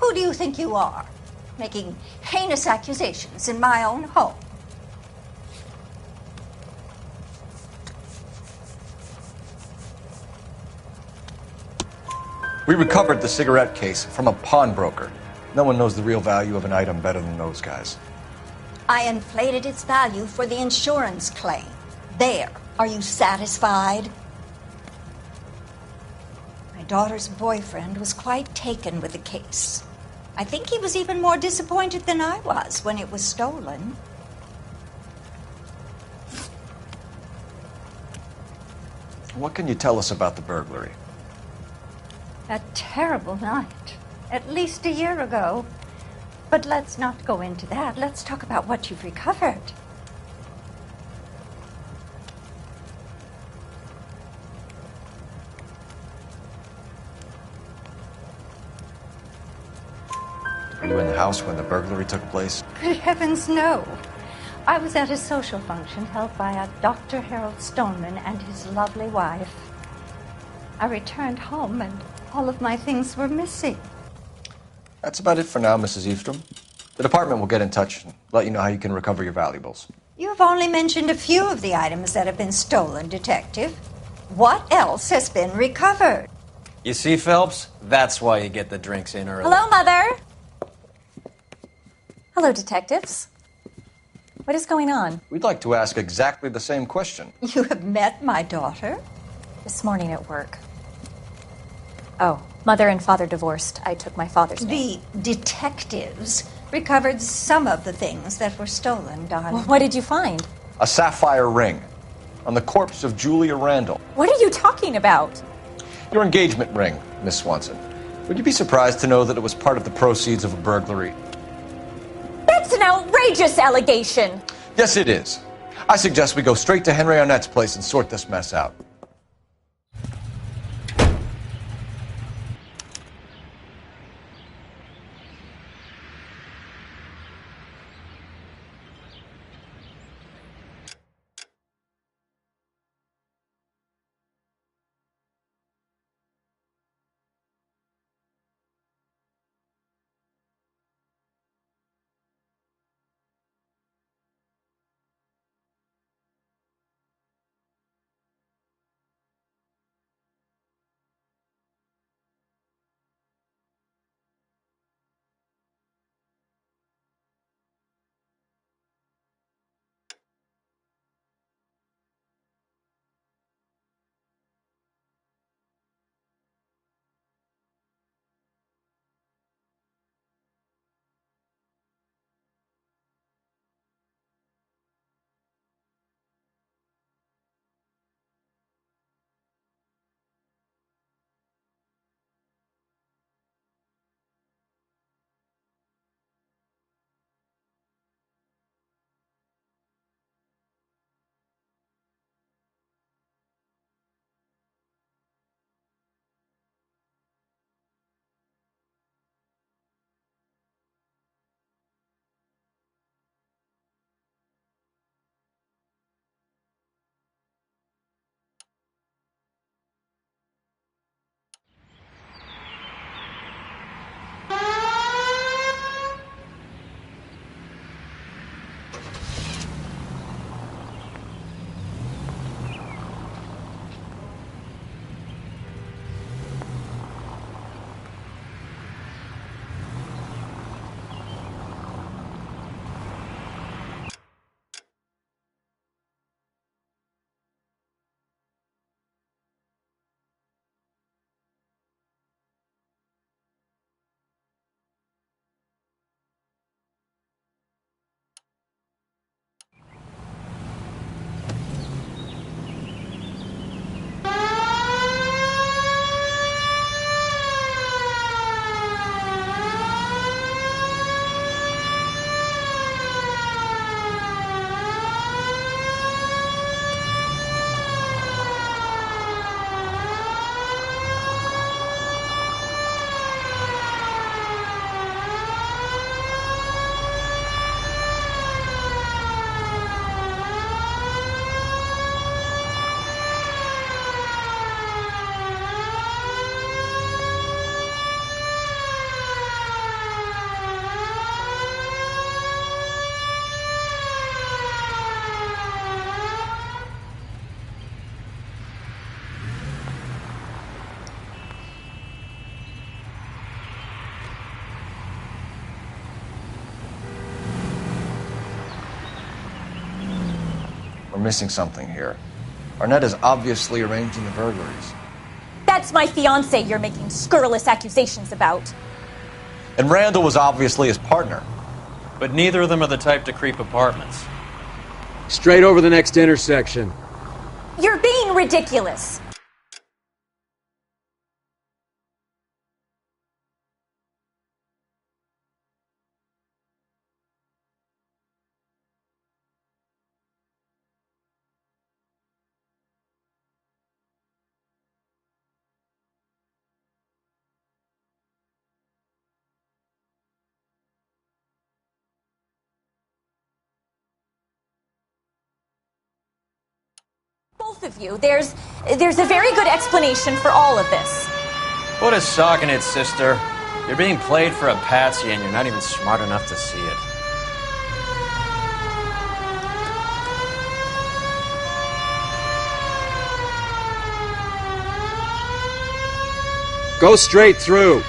Who do you think you are, making heinous accusations in my own home? We recovered the cigarette case from a pawnbroker. No one knows the real value of an item better than those guys. I inflated its value for the insurance claim. There. Are you satisfied? My daughter's boyfriend was quite taken with the case. I think he was even more disappointed than I was when it was stolen. What can you tell us about the burglary? That terrible night. at least a year ago. But let's not go into that. Let's talk about what you've recovered. Were you in the house when the burglary took place? Good heavens, no. I was at a social function held by a Dr. Harold Stoneman and his lovely wife. I returned home and all of my things were missing. That's about it for now, Mrs. Eastrom. The department will get in touch and let you know how you can recover your valuables. You've only mentioned a few of the items that have been stolen, Detective. What else has been recovered? You see, Phelps? That's why you get the drinks in early. Hello, Mother. Hello, detectives. What is going on? We'd like to ask exactly the same question. You have met my daughter? This morning at work. Oh, mother and father divorced. I took my father's name. The detectives recovered some of the things that were stolen, darling. Well, what did you find? A sapphire ring on the corpse of Julia Randall. What are you talking about? Your engagement ring, Miss Swanson. Would you be surprised to know that it was part of the proceeds of a burglary? That's an outrageous allegation. Yes, it is. I suggest we go straight to Henry Arnett's place and sort this mess out. We're missing something here. Arnett is obviously arranging the burglaries. That's my fiancé you're making scurrilous accusations about. And Randall was obviously his partner. But neither of them are the type to creep apartments. Straight over the next intersection. You're being ridiculous. both of you. There's a very good explanation for all of this. Put a sock in it, sister. You're being played for a patsy and you're not even smart enough to see it. Go straight through.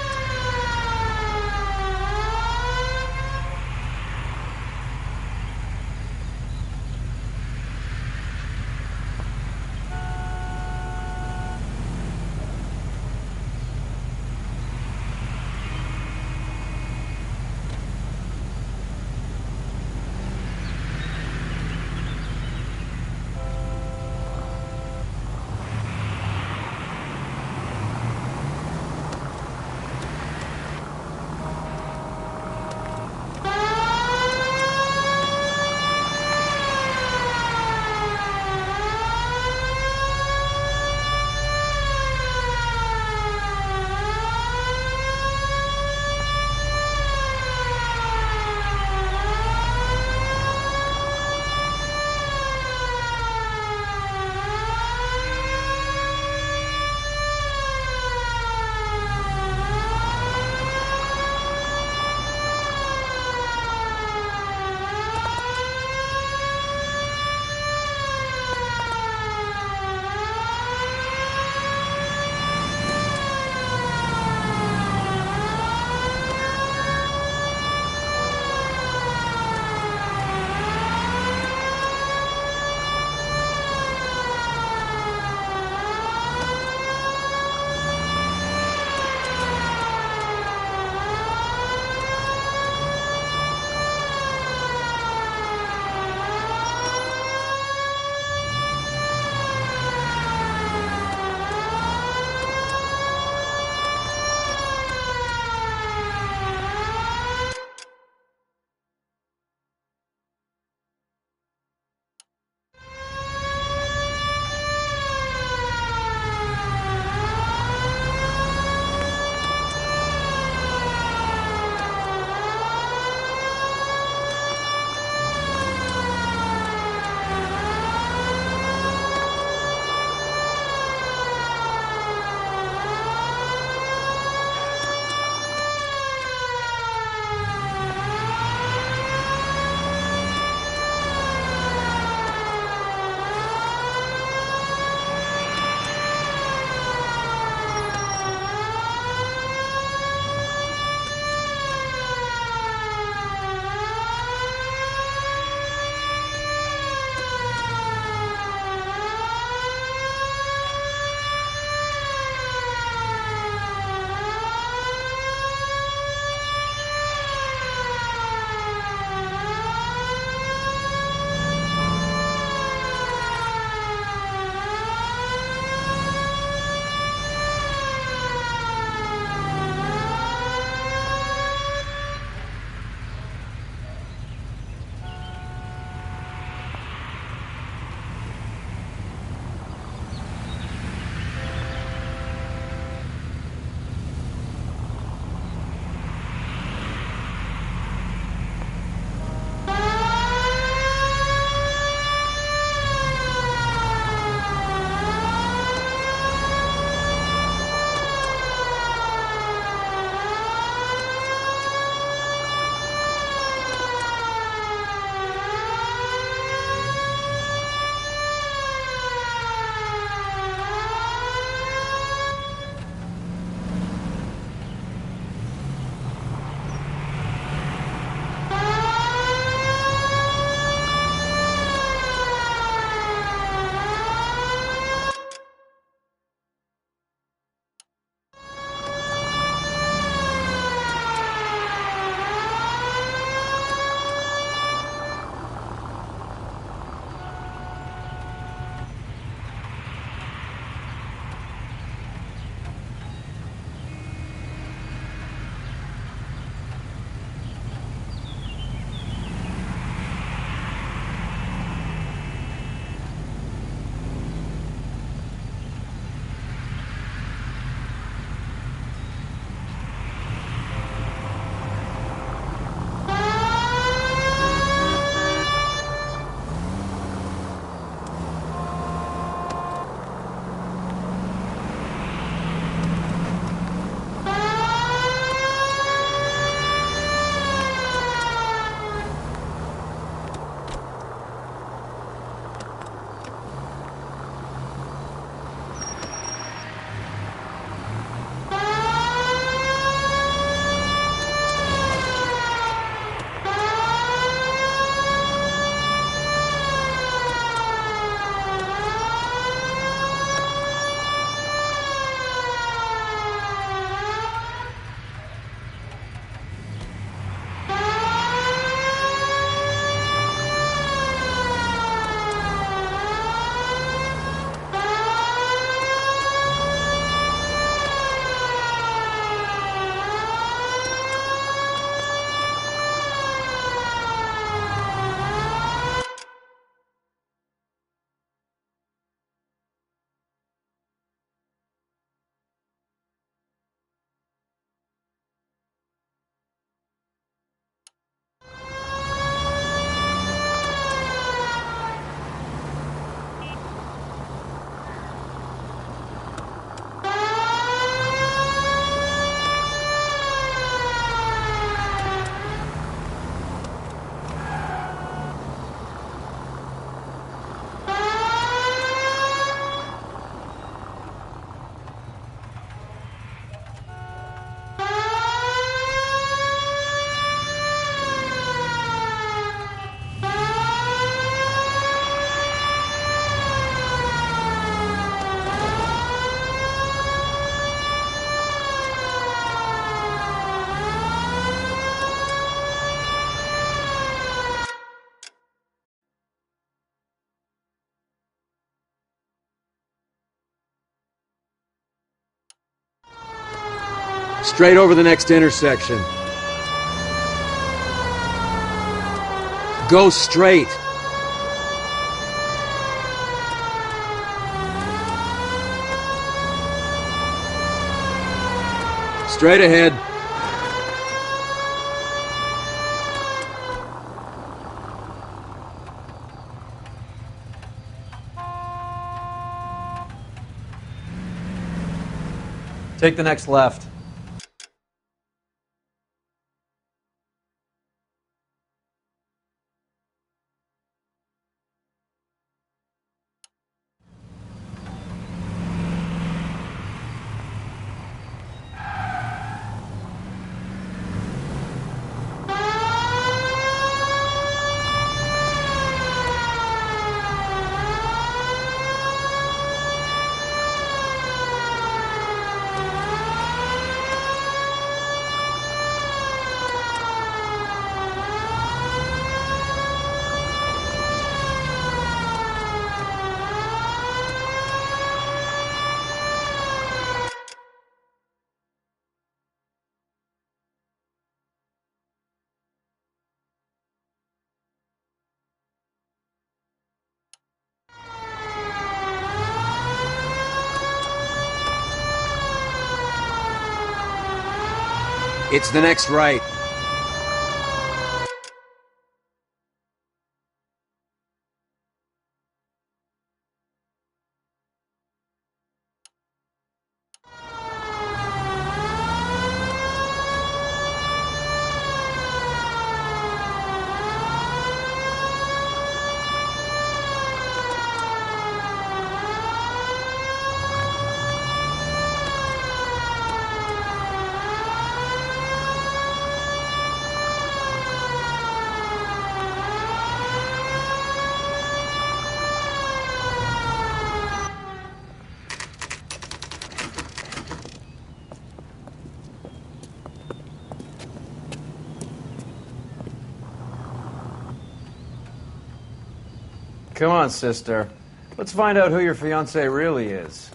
Straight over the next intersection. Go straight. Straight ahead. Take the next left. It's the next right. Come on, sister. Let's find out who your fiancé really is.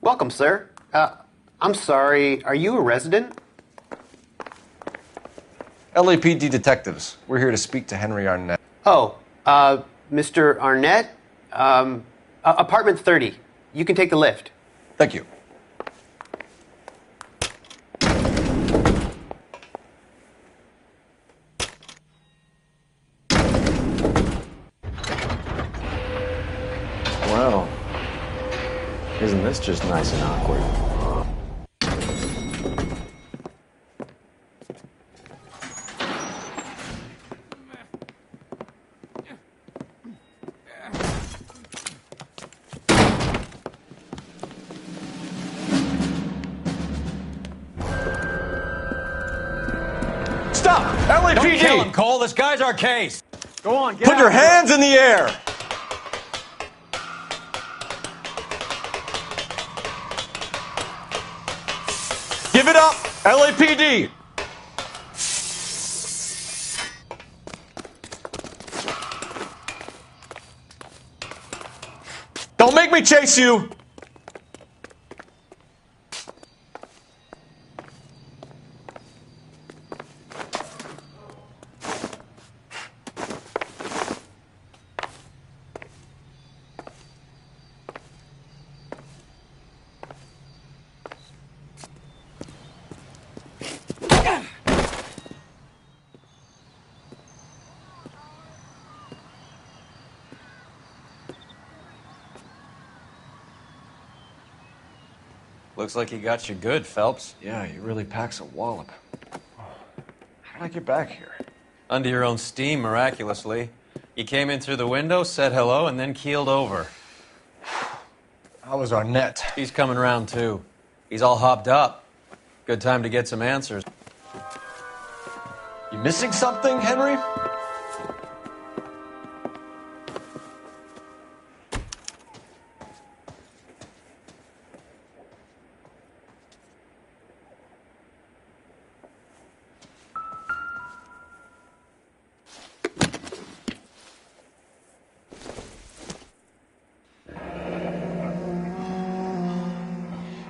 Welcome, sir. I'm sorry, are you a resident? LAPD detectives. We're here to speak to Henry Arnett. Oh, Mr. Arnett? Apartment 30. You can take the lift. Thank you. Well, isn't this just nice and awkward? Stop! LAPD! Don't kill him, Cole. This guy's our case. Go on, get Put out your of here. hands in the air! Give it up! LAPD! Don't make me chase you! Looks like he got you good, Phelps. Yeah, he really packs a wallop. How did I get back here? Under your own steam, miraculously. You came in through the window, said hello, and then keeled over. How was Arnett? He's coming round, too. He's all hopped up. Good time to get some answers. You missing something, Henry?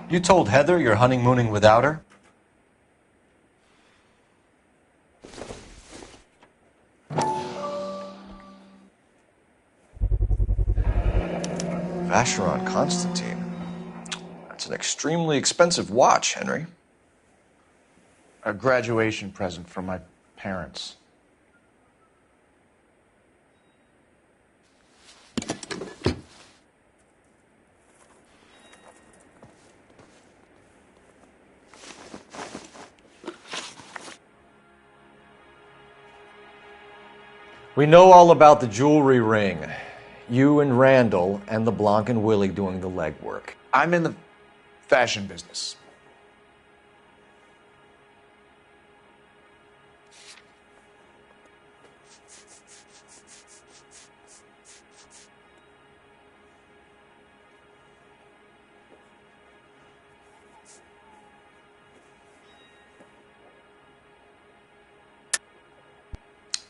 You told Heather you're honeymooning without her? Vacheron Constantine. That's an extremely expensive watch, Henry. A graduation present from my parents. We know all about the jewelry ring. You and Randall and LeBlanc and Willie doing the legwork. I'm in the fashion business.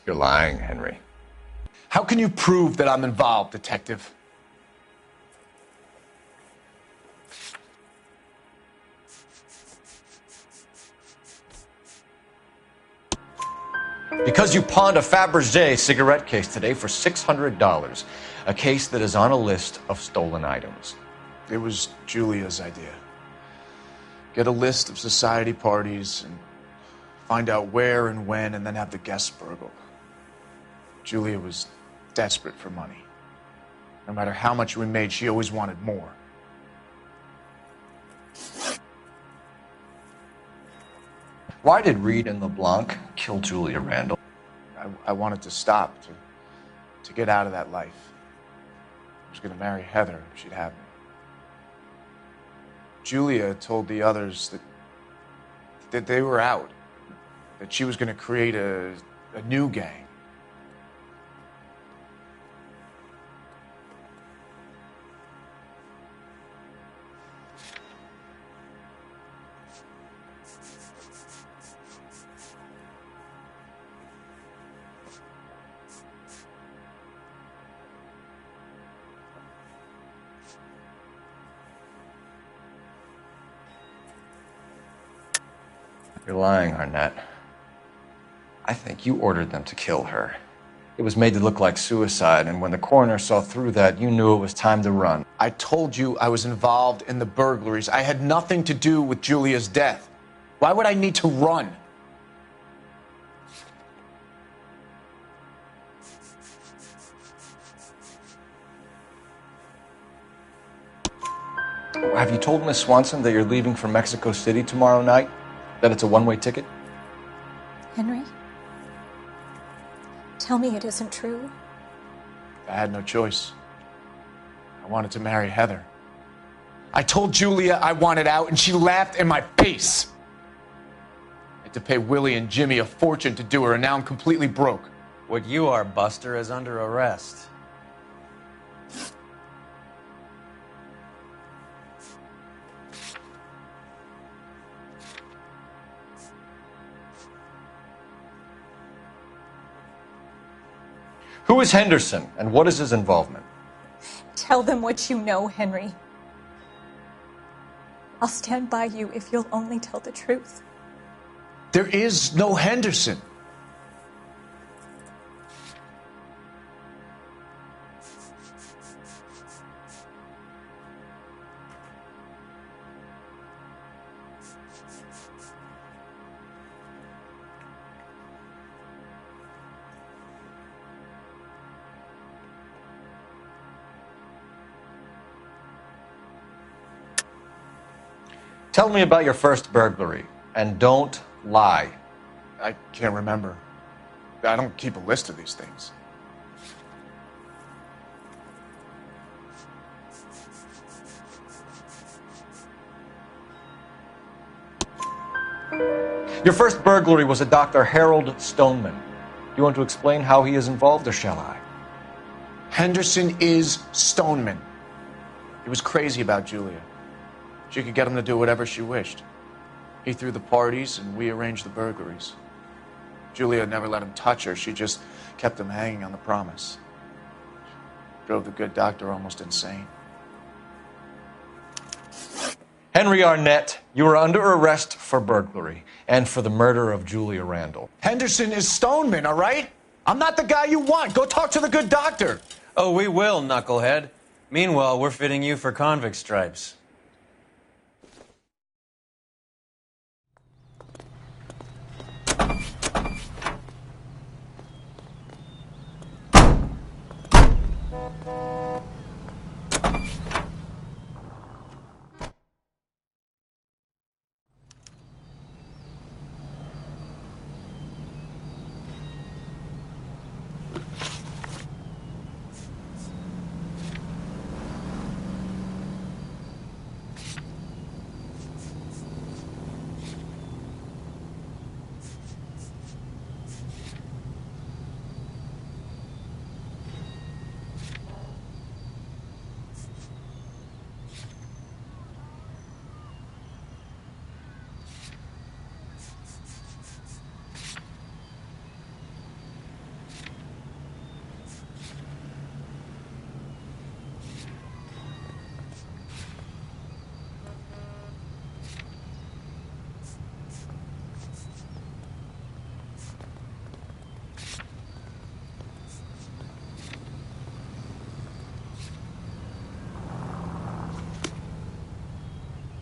You're lying, Henry. How can you prove that I'm involved, Detective? Because you pawned a Fabergé cigarette case today for $600. A case that is on a list of stolen items. It was Julia's idea. Get a list of society parties and find out where and when, and then have the guests burgled. Julia was desperate for money. No matter how much we made, she always wanted more. Why did Reed and LeBlanc kill Julia Randall? I wanted to stop, to get out of that life. I was going to marry Heather if she'd have me. Julia told the others that they were out, that she was going to create a new gang. You're lying, Arnett. I think you ordered them to kill her. It was made to look like suicide, and when the coroner saw through that, you knew it was time to run. I told you I was involved in the burglaries. I had nothing to do with Julia's death. Why would I need to run? Have you told Miss Swanson that you're leaving for Mexico City tomorrow night? That it's a one-way ticket? Henry? Tell me it isn't true. I had no choice. I wanted to marry Heather. I told Julia I wanted out, and she laughed in my face. I had to pay Willie and Jimmy a fortune to do her, and now I'm completely broke. What you are, Buster, is under arrest. Who is Henderson, and what is his involvement? Tell them what you know, Henry. I'll stand by you if you'll only tell the truth. There is no Henderson. Tell me about your first burglary, and don't lie. I can't remember. I don't keep a list of these things. Your first burglary was a Dr. Harold Stoneman. Do you want to explain how he is involved, or shall I? Henderson is Stoneman. He was crazy about Julia. She could get him to do whatever she wished. He threw the parties, and we arranged the burglaries. Julia never let him touch her. She just kept him hanging on the promise. Drove the good doctor almost insane. Henry Henry Arnett, you are under arrest for burglary and for the murder of Julia Randall. Henderson is Stoneman, all right? I'm not the guy you want. Go talk to the good doctor. Oh, we will, knucklehead. Meanwhile, we're fitting you for convict stripes.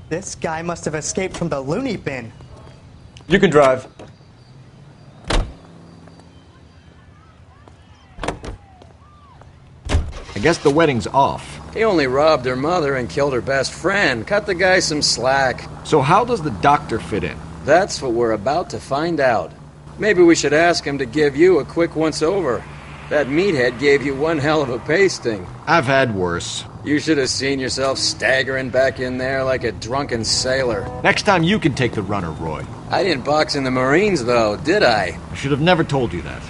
This guy must have escaped from the loony bin. You can drive. I guess the wedding's off. He only robbed her mother and killed her best friend. Cut the guy some slack. So how does the doctor fit in? That's what we're about to find out. Maybe we should ask him to give you a quick once-over. That meathead gave you one hell of a pasting. I've had worse. You should have seen yourself staggering back in there like a drunken sailor. Next time you can take the runner, Roy. I didn't box in the Marines, though, did I? I should have never told you that.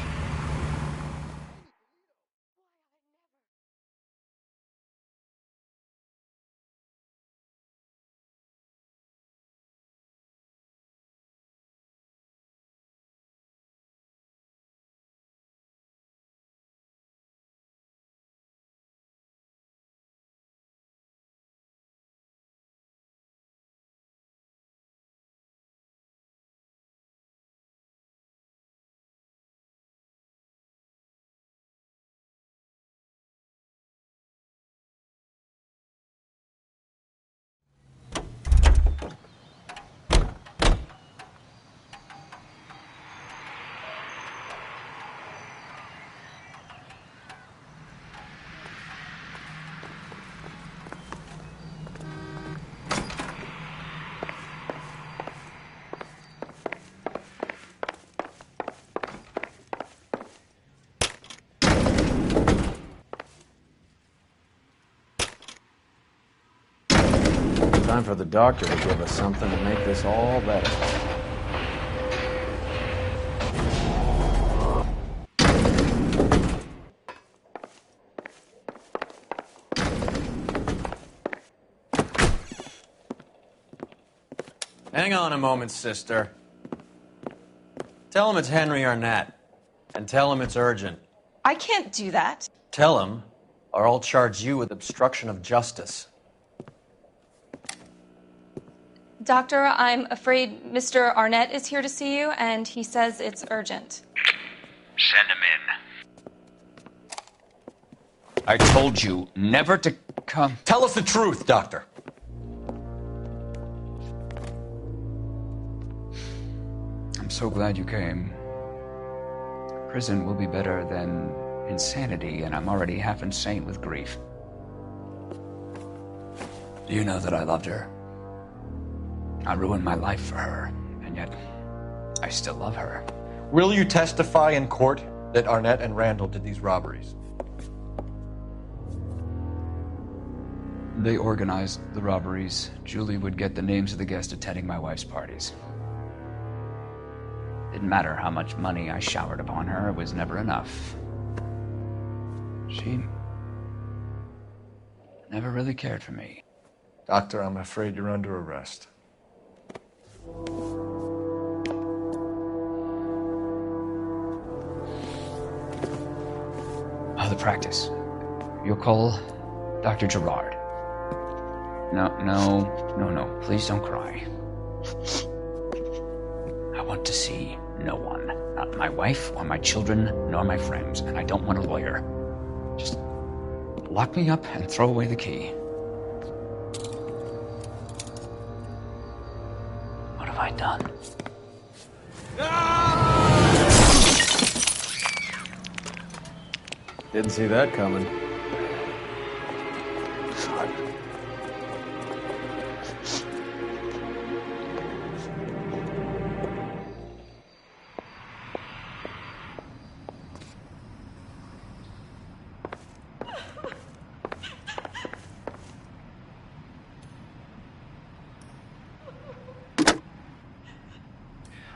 Time for the doctor to give us something to make this all better. Hang on a moment, sister. Tell him it's Henry Arnett. And tell him it's urgent. I can't do that. Tell him, or I'll charge you with obstruction of justice. Doctor, I'm afraid Mr. Arnett is here to see you, and he says it's urgent. Send him in. I told you never to come. Tell us the truth, Doctor. I'm so glad you came. Prison will be better than insanity, and I'm already half insane with grief. Do you know that I loved her? I ruined my life for her, and yet I still love her. Will you testify in court that Arnett and Randall did these robberies? They organized the robberies. Julie would get the names of the guests attending my wife's parties. Didn't matter how much money I showered upon her, it was never enough. She never really cared for me. Doctor, I'm afraid you're under arrest. The practice. You'll call Dr. Gerard. No. Please don't cry. I want to see no one. Not my wife, or my children, nor my friends. And I don't want a lawyer. Just lock me up and throw away the key. What have I done? Didn't see that coming.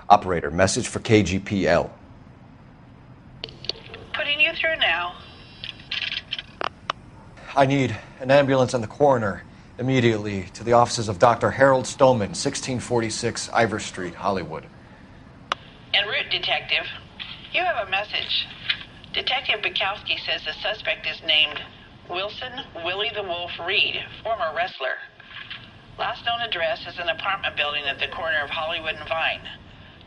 Operator, message for KGPL. Putting you through now. I need an ambulance and the coroner immediately to the offices of Dr. Harold Stoneman, 1646 Ivor Street, Hollywood. En route, Detective. You have a message. Detective Bukowski says the suspect is named Wilson Willie the Wolf Reed, former wrestler. Last known address is an apartment building at the corner of Hollywood and Vine.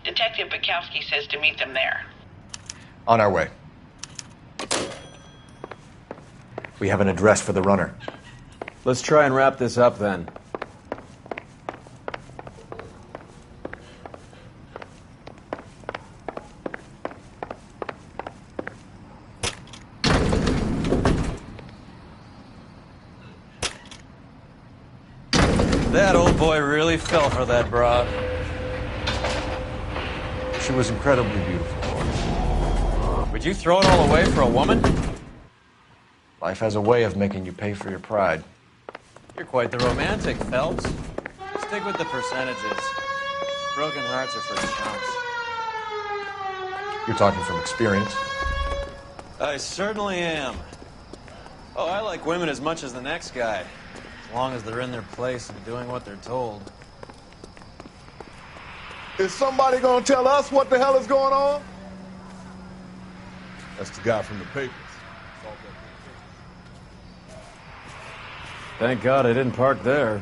Detective Bukowski says to meet them there. On our way. We have an address for the runner. Let's try and wrap this up then. That old boy really fell for that broad. She was incredibly beautiful. Would you throw it all away for a woman? Life has a way of making you pay for your pride. You're quite the romantic, Phelps. Stick with the percentages. Broken hearts are for chumps. You're talking from experience. I certainly am. Oh, I like women as much as the next guy. As long as they're in their place and doing what they're told. Is somebody gonna tell us what the hell is going on? That's the guy from the papers. Thank God I didn't park there.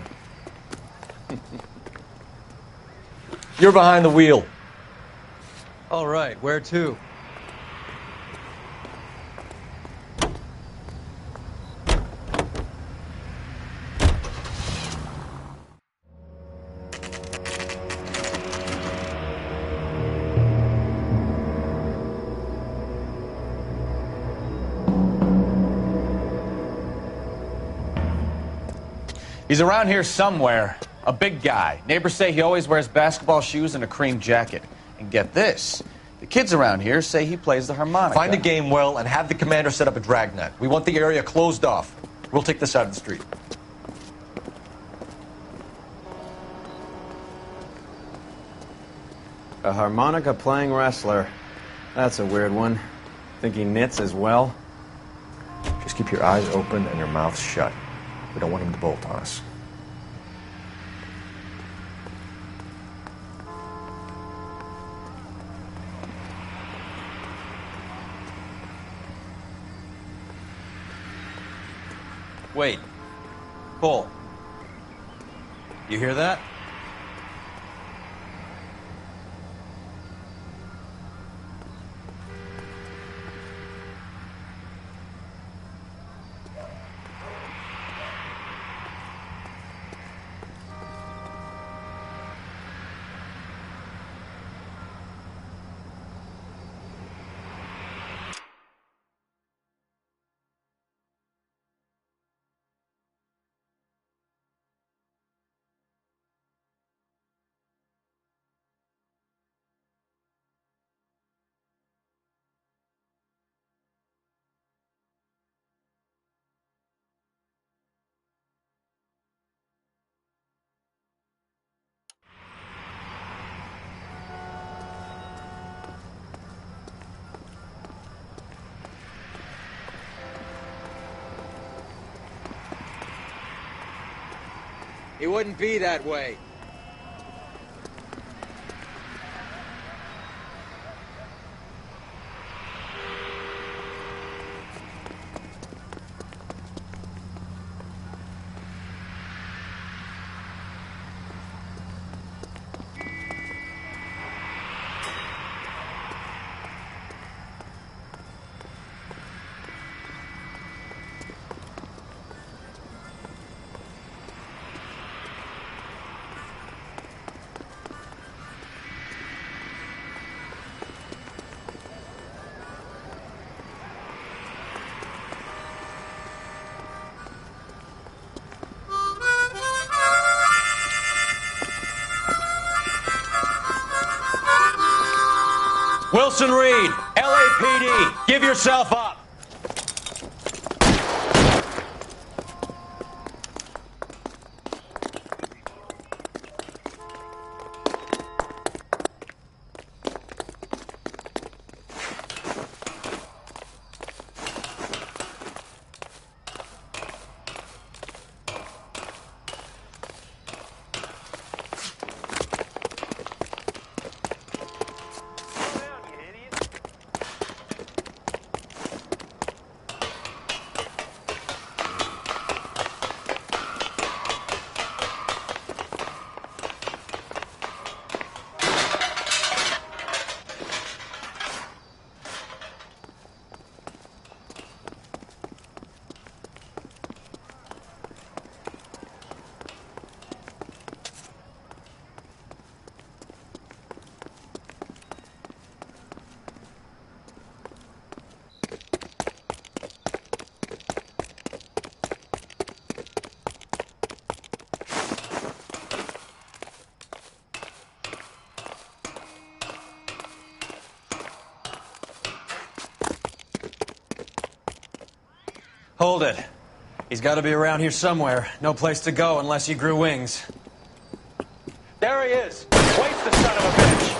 You're behind the wheel. All right, where to? He's around here somewhere. A big guy. Neighbors say he always wears basketball shoes and a cream jacket. And get this, the kids around here say he plays the harmonica. Find the game well and have the commander set up a dragnet. We want the area closed off. We'll take this out of the street. A harmonica playing wrestler. That's a weird one. Think he knits as well? Just keep your eyes open and your mouth shut. We don't want him to bolt on us. Wait. Cole. You hear that? He wouldn't be that way. Wilson Reed, LAPD, give yourself up. Hold it. He's got to be around here somewhere. No place to go unless he grew wings. There he is. Waste the son of a bitch.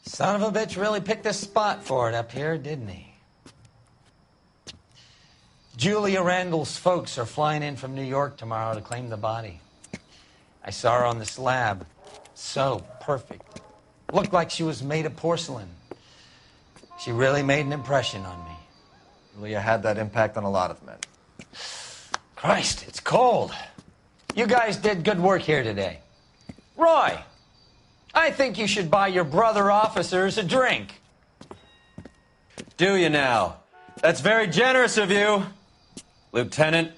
Son of a bitch really picked a spot for it up here, didn't he? Julia Randall's folks are flying in from New York tomorrow to claim the body. I saw her on the slab. So perfect. Looked like she was made of porcelain. She really made an impression on me. Julia had that impact on a lot of men. Christ, it's cold. You guys did good work here today. Roy, I think you should buy your brother officers a drink. Do you now? That's very generous of you, Lieutenant.